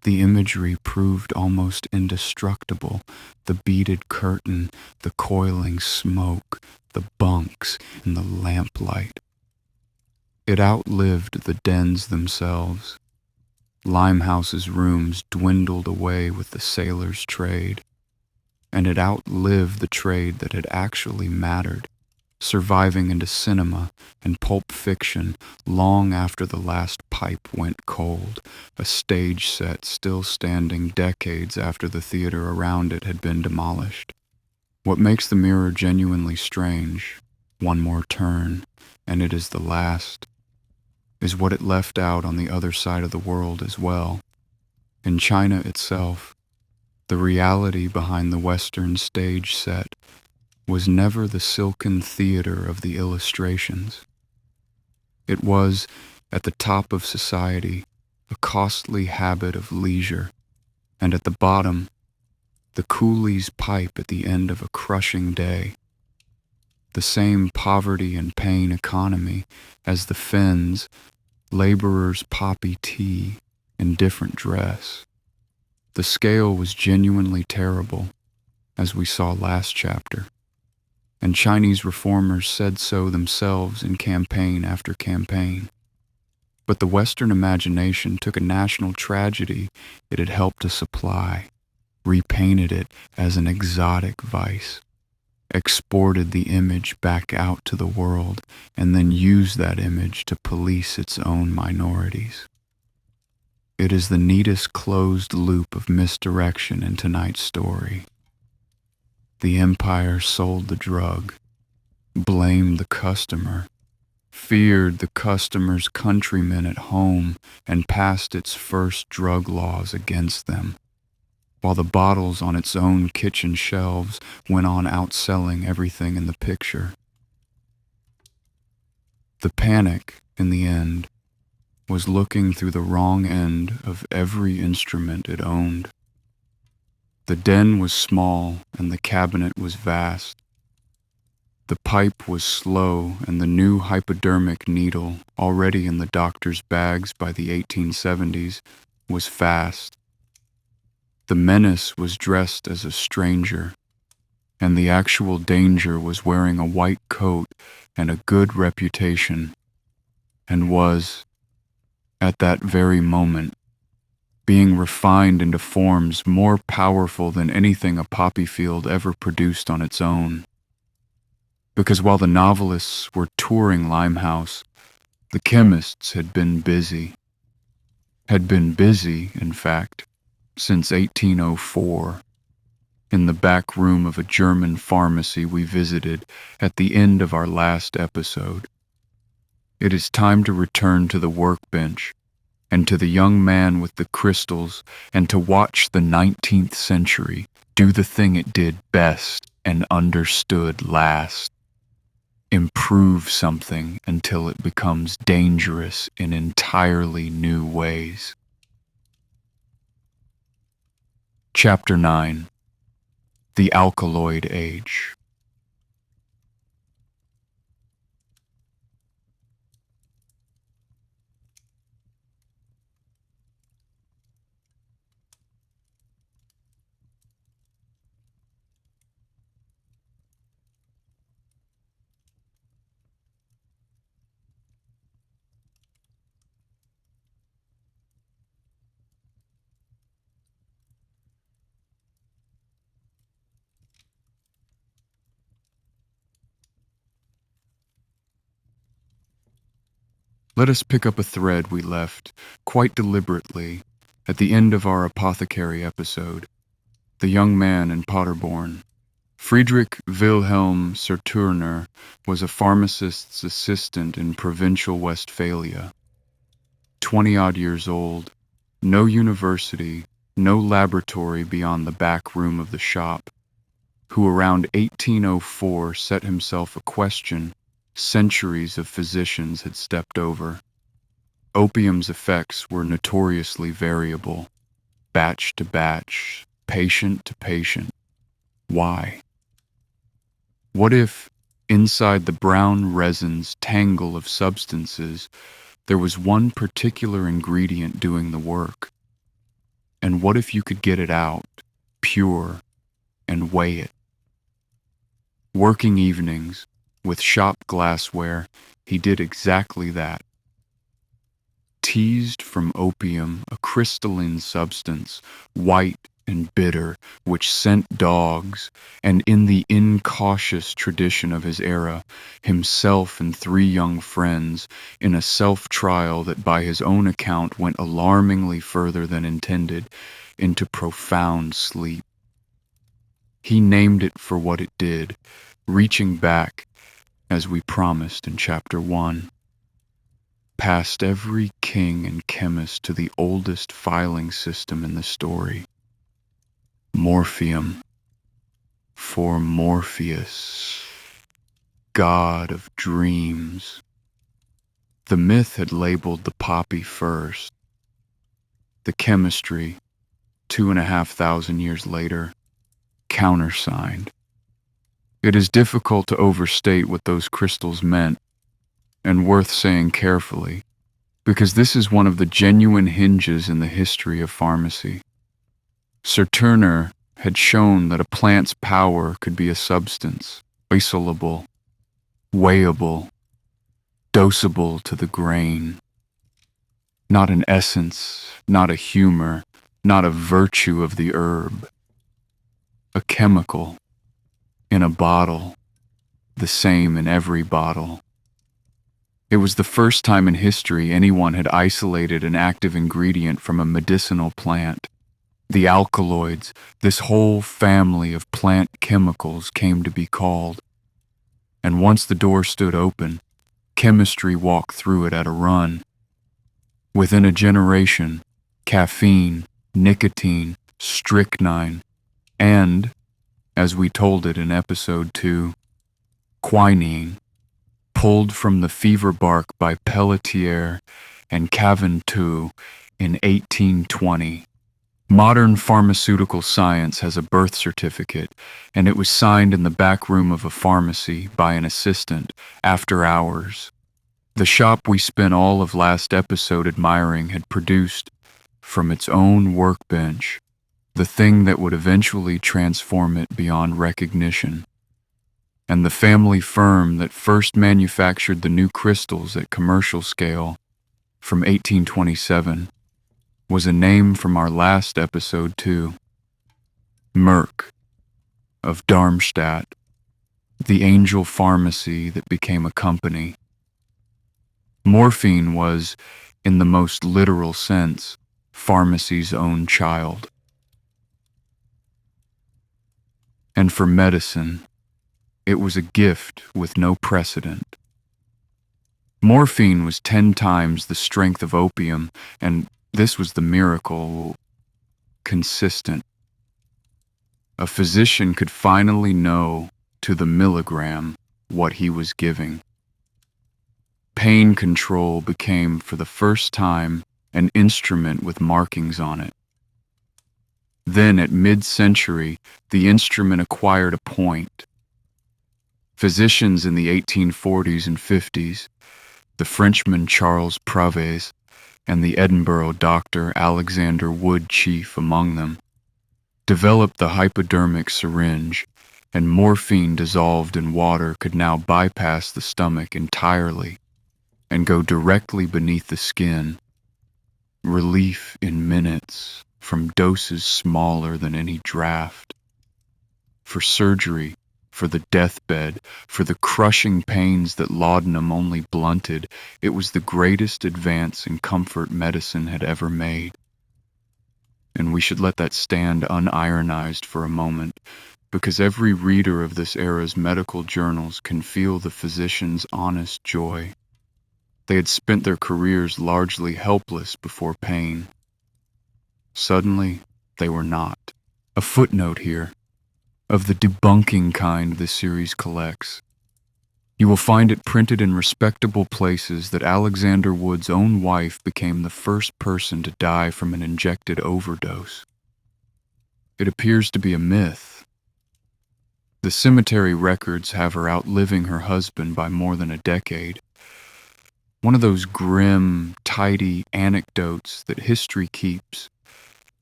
The imagery proved almost indestructible, the beaded curtain, the coiling smoke, the bunks in the lamplight. It outlived the dens themselves. Limehouse's rooms dwindled away with the sailor's trade, and it outlived the trade that had actually mattered, surviving into cinema and pulp fiction long after the last pipe went cold, a stage set still standing decades after the theater around it had been demolished. What makes The Mirror genuinely strange, one more turn, and it is the last, is what it left out on the other side of the world as well. In China itself, the reality behind the Western stage set was never the silken theater of the illustrations. It was, at the top of society, a costly habit of leisure, and at the bottom, the coolie's pipe at the end of a crushing day. The same poverty and pain economy as the Fens, laborers' poppy tea in different dress. The scale was genuinely terrible, as we saw last chapter, and Chinese reformers said so themselves in campaign after campaign. But the Western imagination took a national tragedy it had helped to supply, repainted it as an exotic vice, exported the image back out to the world, and then used that image to police its own minorities. It is the neatest closed loop of misdirection in tonight's story. The empire sold the drug, blamed the customer, feared the customer's countrymen at home, and passed its first drug laws against them, while the bottles on its own kitchen shelves went on outselling everything in the picture. The panic, in the end, was looking through the wrong end of every instrument it owned. The den was small and the cabinet was vast. The pipe was slow and the new hypodermic needle, already in the doctor's bags by the 1870s, was fast. The menace was dressed as a stranger, and the actual danger was wearing a white coat and a good reputation, and was, at that very moment, being refined into forms more powerful than anything a poppy field ever produced on its own. Because while the novelists were touring Limehouse, the chemists had been busy. Had been busy, in fact, since 1804, in the back room of a German pharmacy we visited at the end of our last episode. It is time to return to the workbench, and to the young man with the crystals, and to watch the 19th century do the thing it did best and understood last. Improve something until it becomes dangerous in entirely new ways. Chapter 9. The Alkaloid Age. Let us pick up a thread we left, quite deliberately, at the end of our apothecary episode, the young man in Paderborn. Friedrich Wilhelm Serturner was a pharmacist's assistant in provincial Westphalia. 20-odd years old, no university, no laboratory beyond the back room of the shop, who around 1804 set himself a question centuries of physicians had stepped over. Opium's effects were notoriously variable, batch to batch, patient to patient. Why? What if, inside the brown resin's tangle of substances, there was one particular ingredient doing the work? And what if you could get it out, pure, and weigh it? Working evenings, with shop glassware, he did exactly that. Teased from opium a crystalline substance, white and bitter, which sent dogs, and in the incautious tradition of his era, himself and 3 young friends, in a self-trial that by his own account went alarmingly further than intended, into profound sleep. He named it for what it did, reaching back, as we promised in Chapter 1. Past every king and chemist to the oldest filing system in the story. Morphium, for Morpheus, god of dreams. The myth had labeled the poppy first. The chemistry, 2,500 years later, countersigned. It is difficult to overstate what those crystals meant, and worth saying carefully, because this is one of the genuine hinges in the history of pharmacy. Serturner had shown that a plant's power could be a substance, isolable, weighable, dosable to the grain. Not an essence, not a humor, not a virtue of the herb. A chemical, in a bottle, the same in every bottle. It was the first time in history anyone had isolated an active ingredient from a medicinal plant. The alkaloids, this whole family of plant chemicals, came to be called. And once the door stood open, chemistry walked through it at a run. Within a generation, caffeine, nicotine, strychnine, and, as we told it in episode 2, quinine, pulled from the fever bark by Pelletier and Caventou in 1820. Modern pharmaceutical science has a birth certificate, and it was signed in the back room of a pharmacy by an assistant, after hours. The shop we spent all of last episode admiring had produced, from its own workbench, the thing that would eventually transform it beyond recognition. And the family firm that first manufactured the new crystals at commercial scale, from 1827, was a name from our last episode too. Merck, of Darmstadt, the angel pharmacy that became a company. Morphine was, in the most literal sense, pharmacy's own child. And for medicine, it was a gift with no precedent. Morphine was 10 times the strength of opium, and this was the miracle, consistent. A physician could finally know to the milligram what he was giving. Pain control became, for the first time, an instrument with markings on it. Then, at mid-century, the instrument acquired a point. Physicians in the 1840s and 50s, the Frenchman Charles Praves and the Edinburgh doctor Alexander Wood chief among them, developed the hypodermic syringe, and morphine dissolved in water could now bypass the stomach entirely and go directly beneath the skin. Relief in minutes from doses smaller than any draft. For surgery, for the deathbed, for the crushing pains that laudanum only blunted, it was the greatest advance in comfort medicine had ever made. And we should let that stand unironized for a moment, because every reader of this era's medical journals can feel the physician's honest joy. They had spent their careers largely helpless before pain. Suddenly, they were not. A footnote here, of the debunking kind this series collects. You will find it printed in respectable places that Alexander Wood's own wife became the first person to die from an injected overdose. It appears to be a myth. The cemetery records have her outliving her husband by more than a decade. One of those grim, tidy anecdotes that history keeps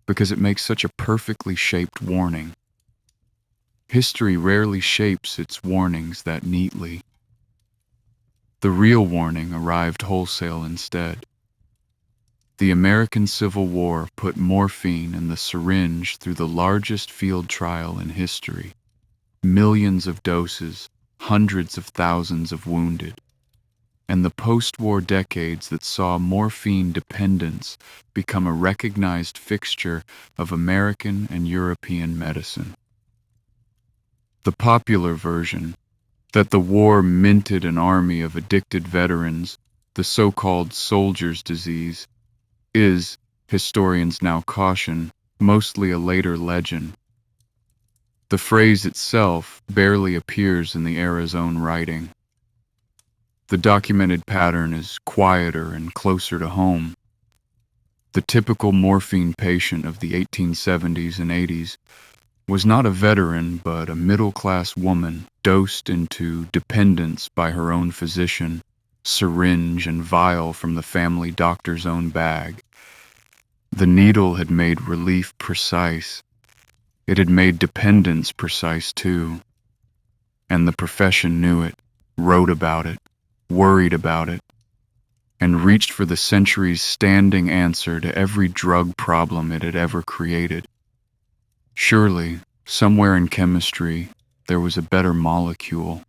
because it makes such a perfectly shaped warning. History rarely shapes its warnings that neatly. The real warning arrived wholesale instead. The American Civil War put morphine in the syringe through the largest field trial in history. Millions of doses, hundreds of thousands of wounded. And the post-war decades that saw morphine dependence become a recognized fixture of American and European medicine. The popular version, that the war minted an army of addicted veterans, the so-called soldier's disease, is, historians now caution, mostly a later legend. The phrase itself barely appears in the era's own writing. The documented pattern is quieter and closer to home. The typical morphine patient of the 1870s and 80s was not a veteran, but a middle-class woman dosed into dependence by her own physician, syringe and vial from the family doctor's own bag. The needle had made relief precise. It had made dependence precise too. And the profession knew it, wrote about it, worried about it, and reached for the century's standing answer to every drug problem it had ever created. Surely, somewhere in chemistry, there was a better molecule.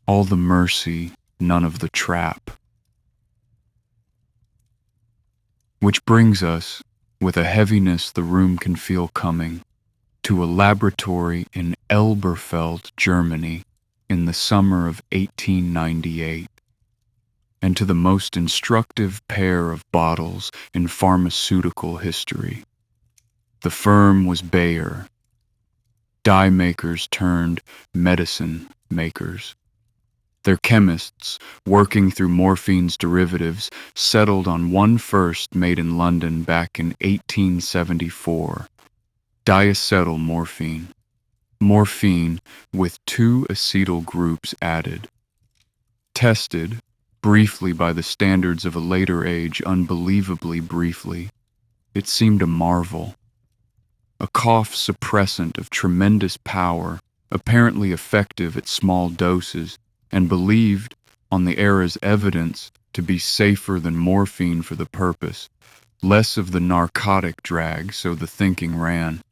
All the mercy, none of the trap. Which brings us, with a heaviness the room can feel coming, to a laboratory in Elberfeld, Germany, in the summer of 1898, and to the most instructive pair of bottles in pharmaceutical history. The firm was Bayer, dye makers turned medicine makers. Their chemists, working through morphine's derivatives, settled on one first made in London back in 1874, diacetyl morphine. Morphine with 2 acetyl groups added. Tested, briefly by the standards of a later age, unbelievably briefly, it seemed a marvel. A cough suppressant of tremendous power, apparently effective at small doses, and believed, on the era's evidence, to be safer than morphine for the purpose, less of the narcotic drag, so the thinking ran.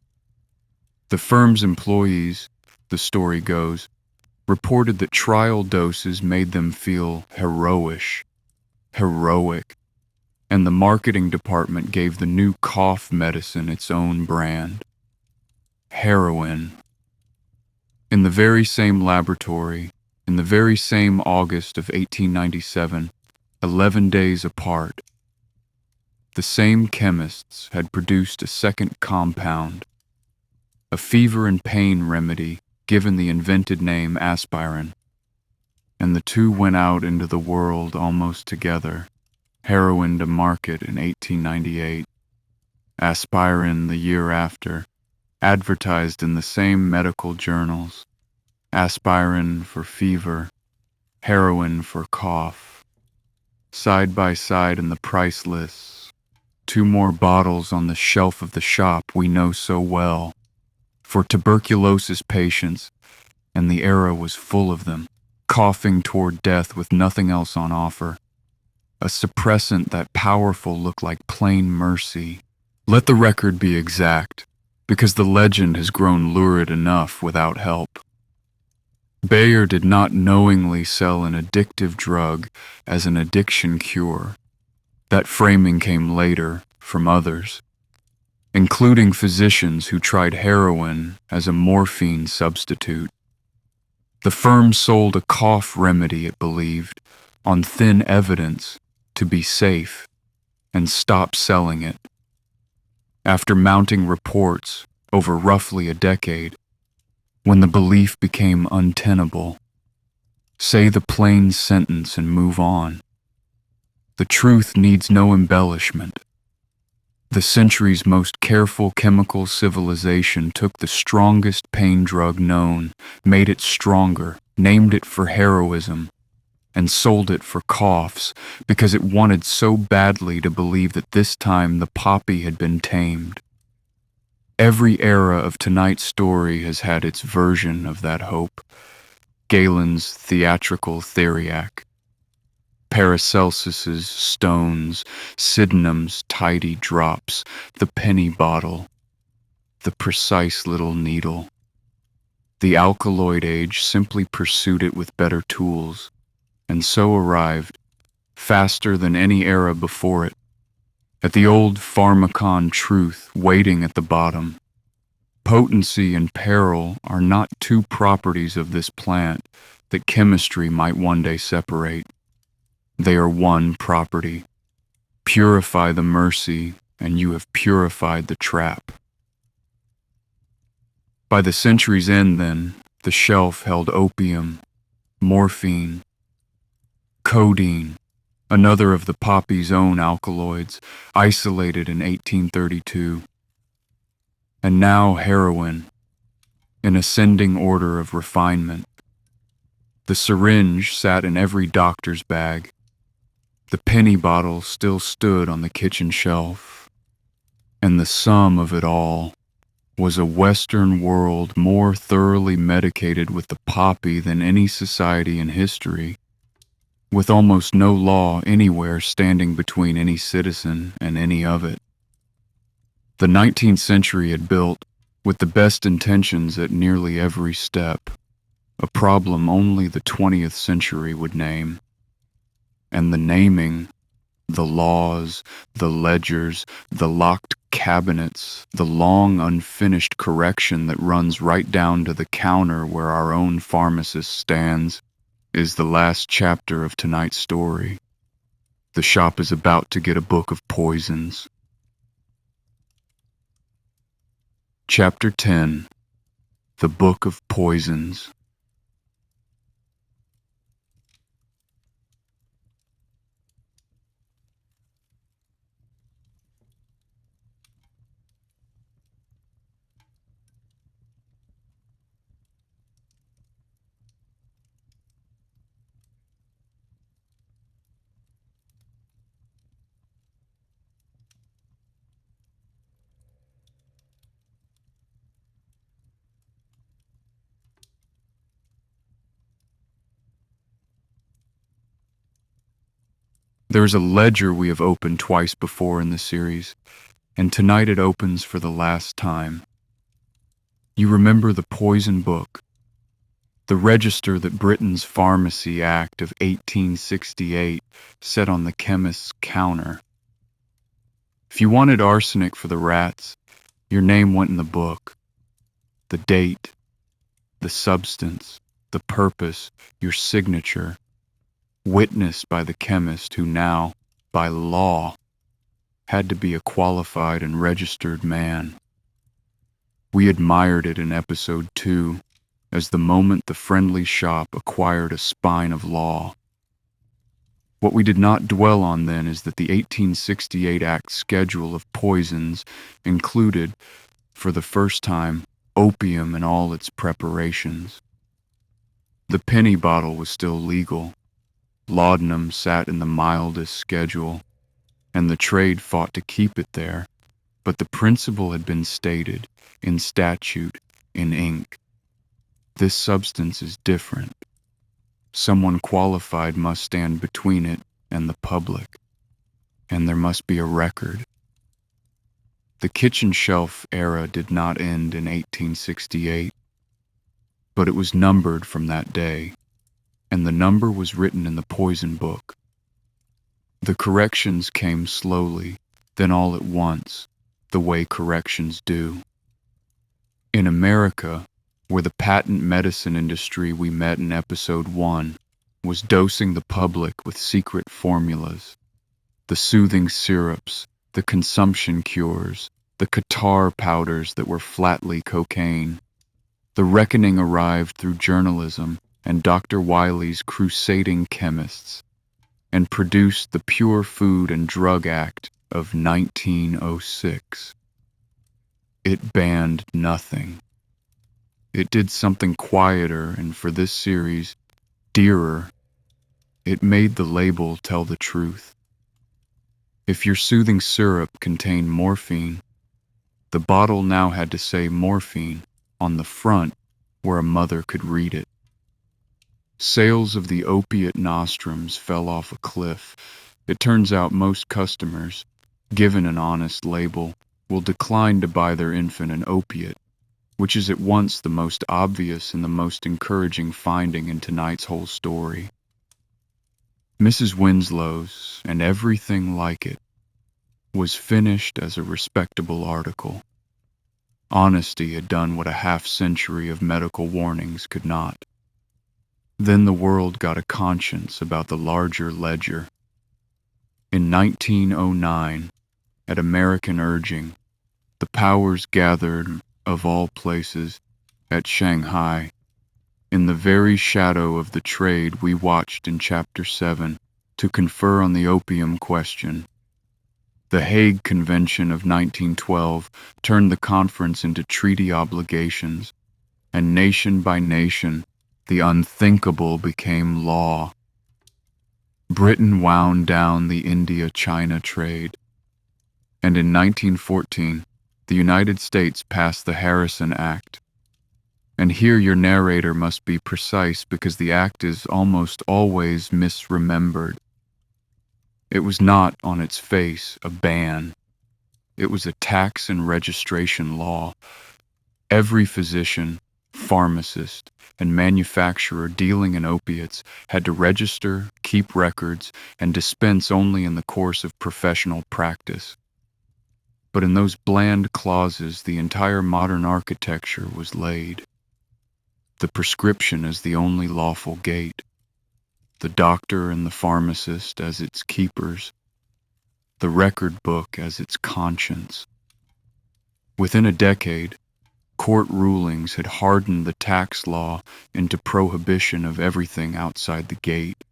The firm's employees, the story goes, reported that trial doses made them feel heroic, and the marketing department gave the new cough medicine its own brand. Heroin. In the very same laboratory, in the very same August of 1897, 11 days apart, the same chemists had produced a second compound, a fever and pain remedy given the invented name aspirin, and the two went out into the world almost together, heroin to market in 1898. aspirin the year after, advertised in the same medical journals. Aspirin for fever, heroin for cough. Side by side in the price lists, two more bottles on the shelf of the shop we know so well. For tuberculosis patients, and the era was full of them, coughing toward death with nothing else on offer. A suppressant that powerful looked like plain mercy. Let the record be exact, because the legend has grown lurid enough without help. Bayer did not knowingly sell an addictive drug as an addiction cure. That framing came later from others, including physicians who tried heroin as a morphine substitute. The firm sold a cough remedy, it believed, on thin evidence to be safe, and stopped selling it. After mounting reports over roughly a decade, when the belief became untenable, say the plain sentence and move on. The truth needs no embellishment. The century's most careful chemical civilization took the strongest pain drug known, made it stronger, named it for heroism, and sold it for coughs because it wanted so badly to believe that this time the poppy had been tamed. Every era of tonight's story has had its version of that hope. Galen's theatrical theriac, Paracelsus's stones, Sydenham's tidy drops, the penny bottle, the precise little needle. The Alkaloid age simply pursued it with better tools, and so arrived, faster than any era before it, at the old pharmacon truth waiting at the bottom. Potency and peril are not two properties of this plant that chemistry might one day separate. They are one property. Purify the mercy, and you have purified the trap. By the century's end, then, the shelf held opium, morphine, codeine, another of the poppy's own alkaloids, isolated in 1832. And now heroin, in ascending order of refinement. The syringe sat in every doctor's bag. The penny bottle still stood on the kitchen shelf. And the sum of it all was a Western world more thoroughly medicated with the poppy than any society in history, with almost no law anywhere standing between any citizen and any of it. The 19th century had built, with the best intentions at nearly every step, a problem only the 20th century would name. And the naming, the laws, the ledgers, the locked cabinets, the long unfinished correction that runs right down to the counter where our own pharmacist stands, is the last chapter of tonight's story. The shop is about to get a book of poisons. Chapter 10. The Book of Poisons. There is a ledger we have opened twice before in the series, and tonight it opens for the last time. You remember the poison book, the register that Britain's Pharmacy Act of 1868 set on the chemist's counter. If you wanted arsenic for the rats, your name went in the book. The date, the substance, the purpose, your signature, witnessed by the chemist who now, by law, had to be a qualified and registered man. We admired it in episode 2 as the moment the friendly shop acquired a spine of law. What we did not dwell on then is that the 1868 Act schedule of poisons included, for the first time, opium in all its preparations. The penny bottle was still legal. Laudanum sat in the mildest schedule, and the trade fought to keep it there, but the principle had been stated, in statute, in ink. This substance is different. Someone qualified must stand between it and the public, and there must be a record. The kitchen shelf era did not end in 1868, but it was numbered from that day, and the number was written in the poison book. The corrections came slowly, then all at once, the way corrections do. In America, where the patent medicine industry we met in episode 1 was dosing the public with secret formulas, the soothing syrups, the consumption cures, the catarrh powders that were flatly cocaine, the reckoning arrived through journalism and Dr. Wiley's crusading chemists, and produced the Pure Food and Drug Act of 1906. It banned nothing. It did something quieter and, for this series, dearer. It made the label tell the truth. If your soothing syrup contained morphine, the bottle now had to say morphine on the front where a mother could read it. Sales of the opiate nostrums fell off a cliff. It turns out most customers, given an honest label, will decline to buy their infant an opiate, which is at once the most obvious and the most encouraging finding in tonight's whole story. Mrs. Winslow's, and everything like it, was finished as a respectable article. Honesty had done what a half-century of medical warnings could not. Then the world got a conscience about the larger ledger. In 1909, at American urging, the powers gathered, of all places, at Shanghai. In the very shadow of the trade we watched in Chapter 7 to confer on the opium question. The Hague Convention of 1912 turned the conference into treaty obligations, and nation by nation, the unthinkable became law. Britain wound down the India-China trade, and in 1914, the United States passed the Harrison Act. And here your narrator must be precise because the act is almost always misremembered. It was not, on its face, a ban. It was a tax and registration law. Every physician, pharmacist, and manufacturer dealing in opiates had to register, keep records, and dispense only in the course of professional practice. But in those bland clauses, the entire modern architecture was laid. The prescription as the only lawful gate, the doctor and the pharmacist as its keepers, the record book as its conscience. Within a decade, court rulings had hardened the tax law into prohibition of everything outside the gate.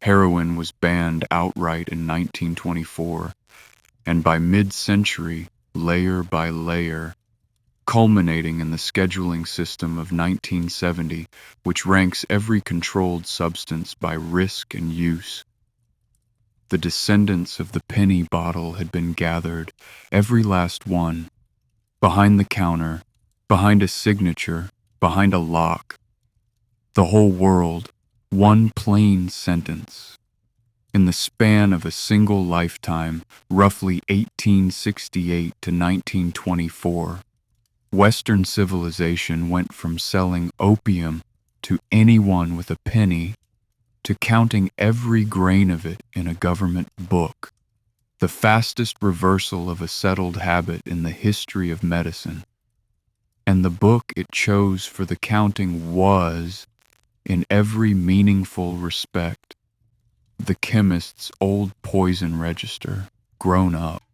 Heroin was banned outright in 1924, and by mid-century, layer by layer, culminating in the scheduling system of 1970, which ranks every controlled substance by risk and use. The descendants of the penny bottle had been gathered, every last one, behind the counter, behind a signature, behind a lock. The whole world, one plain sentence. In the span of a single lifetime, roughly 1868 to 1924, Western civilization went from selling opium to anyone with a penny to counting every grain of it in a government book, the fastest reversal of a settled habit in the history of medicine. And the book it chose for the counting was, in every meaningful respect, the chemist's old poison register, grown up.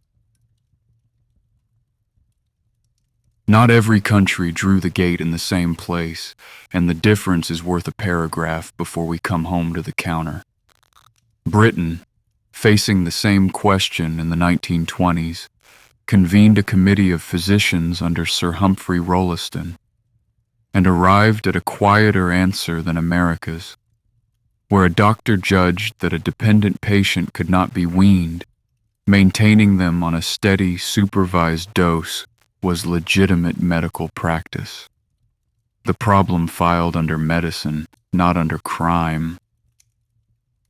Not every country drew the gate in the same place, and the difference is worth a paragraph before we come home to the counter. Britain, facing the same question in the 1920s, convened a committee of physicians under Sir Humphrey Rolleston and arrived at a quieter answer than America's, where a doctor judged that a dependent patient could not be weaned. Maintaining them on a steady, supervised dose was legitimate medical practice. The problem filed under medicine, not under crime.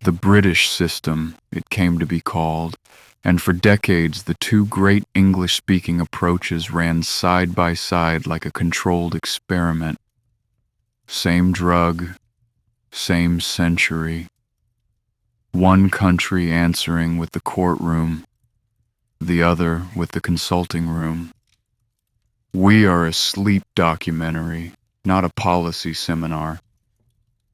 The British system, it came to be called, and for decades the two great English-speaking approaches ran side by side like a controlled experiment. Same drug, same century. One country answering with the courtroom, the other with the consulting room. We are a sleep documentary, not a policy seminar,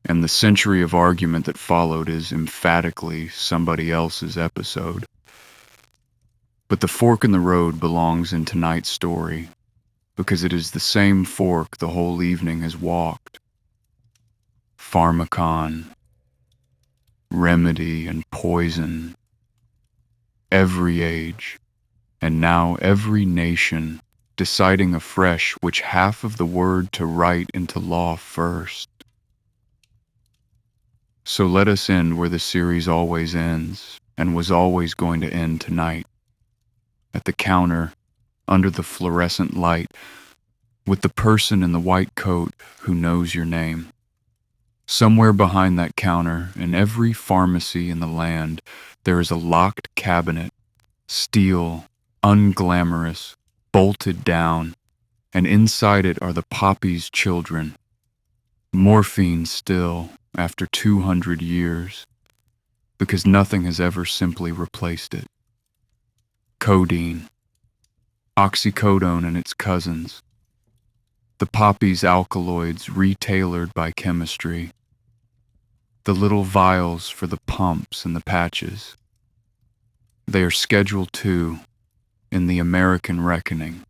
and the century of argument that followed is emphatically somebody else's episode. But the fork in the road belongs in tonight's story, because it is the same fork the whole evening has walked. Pharmacon, remedy and poison. Every age, and now every nation, deciding afresh which half of the word to write into law first. So let us end where the series always ends, and was always going to end tonight. At the counter, under the fluorescent light, with the person in the white coat who knows your name. Somewhere behind that counter, in every pharmacy in the land, there is a locked cabinet, steel, unglamorous, bolted down, and inside it are the poppy's children. Morphine still, after 200 years, because nothing has ever simply replaced it. Codeine, oxycodone and its cousins, the poppy's alkaloids retailored by chemistry, the little vials for the pumps and the patches. They are Schedule II in the American reckoning,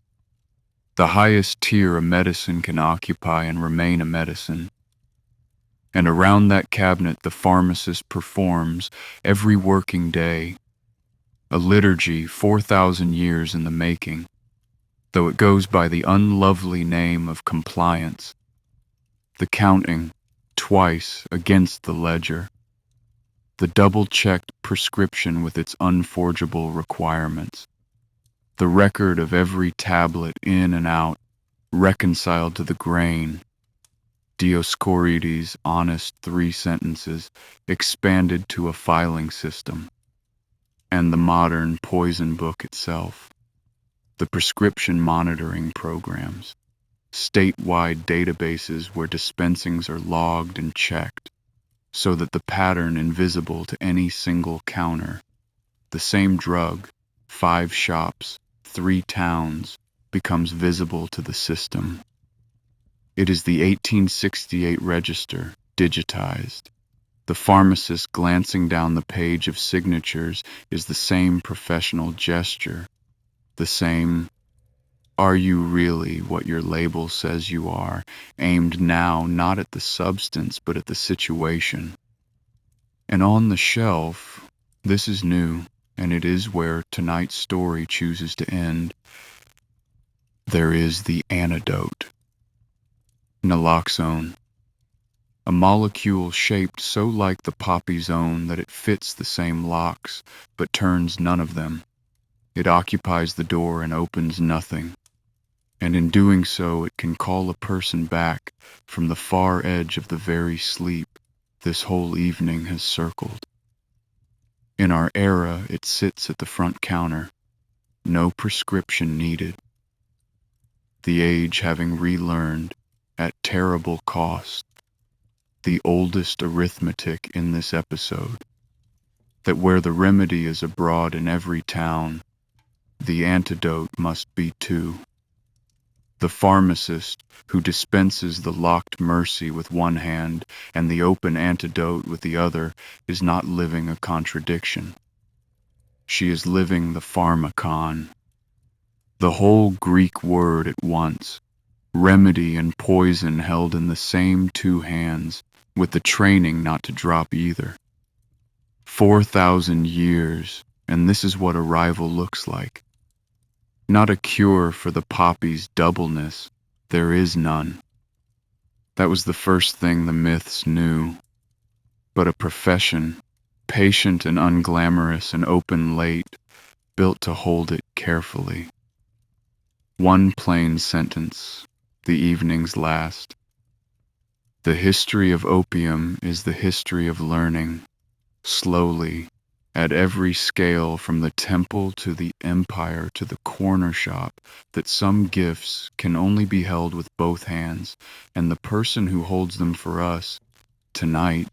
the highest tier a medicine can occupy and remain a medicine. And around that cabinet the pharmacist performs, every working day, a liturgy 4,000 years in the making, though it goes by the unlovely name of compliance, the counting twice against the ledger, the double-checked prescription with its unforgeable requirements, the record of every tablet in and out, reconciled to the grain, Dioscorides' honest 3 sentences expanded to a filing system, and the modern poison book itself, the prescription monitoring programs, statewide databases where dispensings are logged and checked, so that the pattern invisible to any single counter, the same drug, 5 shops, 3 towns, becomes visible to the system. It is the 1868 register, digitized. The pharmacist glancing down the page of signatures is the same professional gesture, the same, "Are you really what your label says you are?" aimed now not at the substance but at the situation. And on the shelf, this is new, and it is where tonight's story chooses to end, there is the antidote. Naloxone, a molecule shaped so like the poppy's own that it fits the same locks, but turns none of them. It occupies the door and opens nothing, and in doing so it can call a person back from the far edge of the very sleep this whole evening has circled. In our era, it sits at the front counter, no prescription needed. The age having relearned, at terrible cost, the oldest arithmetic in this episode, that where the remedy is abroad in every town, the antidote must be too. The pharmacist who dispenses the locked mercy with one hand and the open antidote with the other is not living a contradiction. She is living the pharmacon, the whole Greek word at once, remedy and poison held in the same 2 hands, with the training not to drop either. 4,000 years, and this is what arrival looks like. Not a cure for the poppy's doubleness. There is none. That was the first thing the myths knew. But a profession, patient and unglamorous and open late, built to hold it carefully. One plain sentence, the evening's last. The history of opium is the history of learning, slowly, at every scale from the temple to the empire to the corner shop, that some gifts can only be held with both hands, and the person who holds them for us, tonight,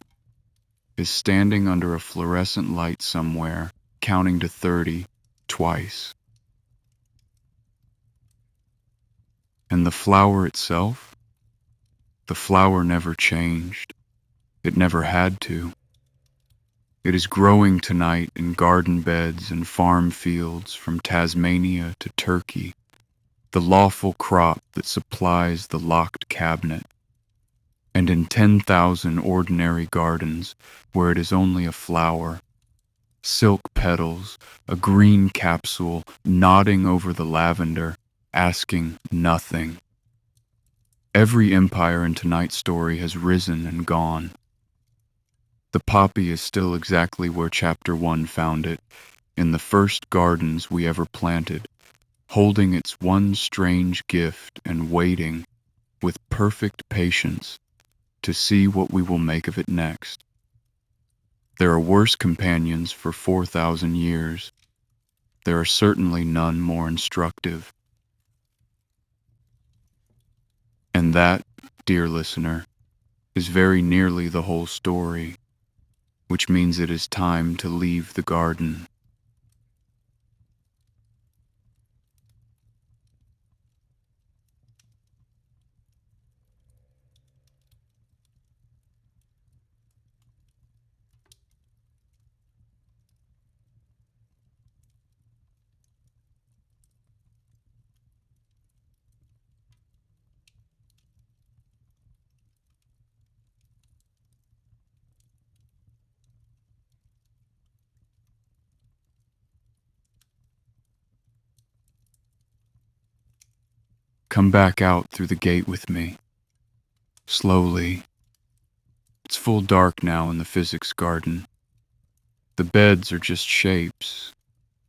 is standing under a fluorescent light somewhere, counting to 30, twice. And the flower itself? The flower never changed. It never had to. It is growing tonight in garden beds and farm fields from Tasmania to Turkey, the lawful crop that supplies the locked cabinet, and in 10,000 ordinary gardens where it is only a flower, silk petals, a green capsule nodding over the lavender, asking nothing. Every empire in tonight's story has risen and gone. The poppy is still exactly where Chapter 1 found it, in the first gardens we ever planted, holding its one strange gift and waiting, with perfect patience, to see what we will make of it next. There are worse companions for 4,000 years. There are certainly none more instructive. And that, dear listener, is very nearly the whole story, which means it is time to leave the garden. Come back out through the gate with me. Slowly. It's full dark now in the physics garden. The beds are just shapes,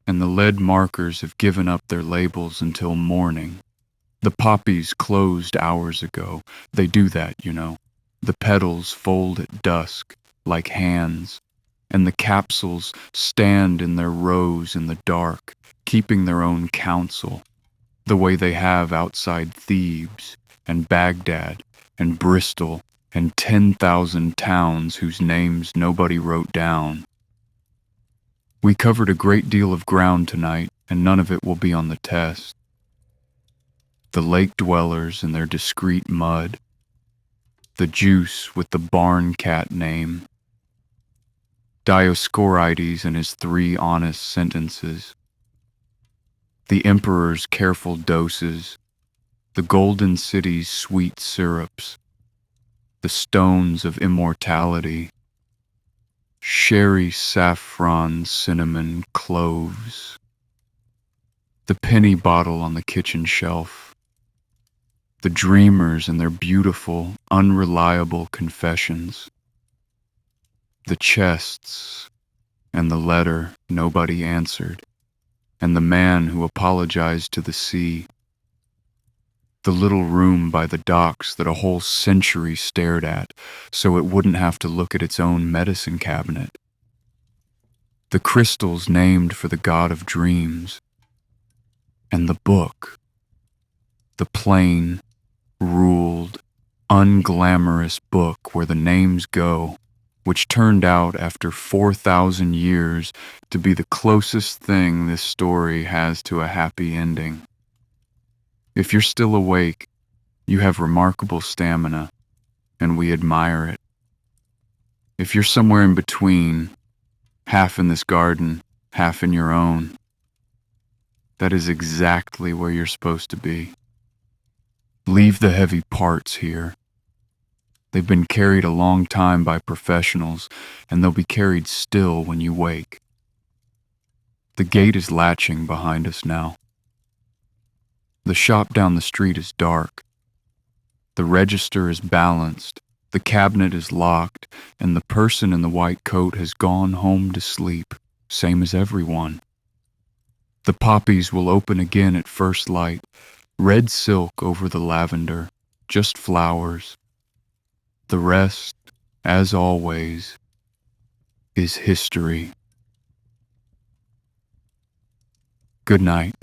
and the lead markers have given up their labels until morning. The poppies closed hours ago. They do that, you know. The petals fold at dusk, like hands, and the capsules stand in their rows in the dark, keeping their own counsel, the way they have outside Thebes and Baghdad and Bristol and 10,000 towns whose names nobody wrote down. We covered a great deal of ground tonight, and none of it will be on the test. The lake dwellers in their discreet mud, the juice with the barn cat name, Dioscorides and his 3 honest sentences, the emperor's careful doses, the golden city's sweet syrups, the stones of immortality, sherry, saffron, cinnamon, cloves, the penny bottle on the kitchen shelf, the dreamers and their beautiful, unreliable confessions, the chests and the letter nobody answered, and the man who apologized to the sea, the little room by the docks that a whole century stared at so it wouldn't have to look at its own medicine cabinet, the crystals named for the god of dreams, and the book, the plain, ruled, unglamorous book where the names go, which turned out after 4,000 years to be the closest thing this story has to a happy ending. If you're still awake, you have remarkable stamina, and we admire it. If you're somewhere in between, half in this garden, half in your own, that is exactly where you're supposed to be. Leave the heavy parts here. They've been carried a long time by professionals, and they'll be carried still when you wake. The gate is latching behind us now. The shop down the street is dark. The register is balanced, the cabinet is locked, and the person in the white coat has gone home to sleep, same as everyone. The poppies will open again at first light, red silk over the lavender, just flowers. The rest, as always, is history. Good night.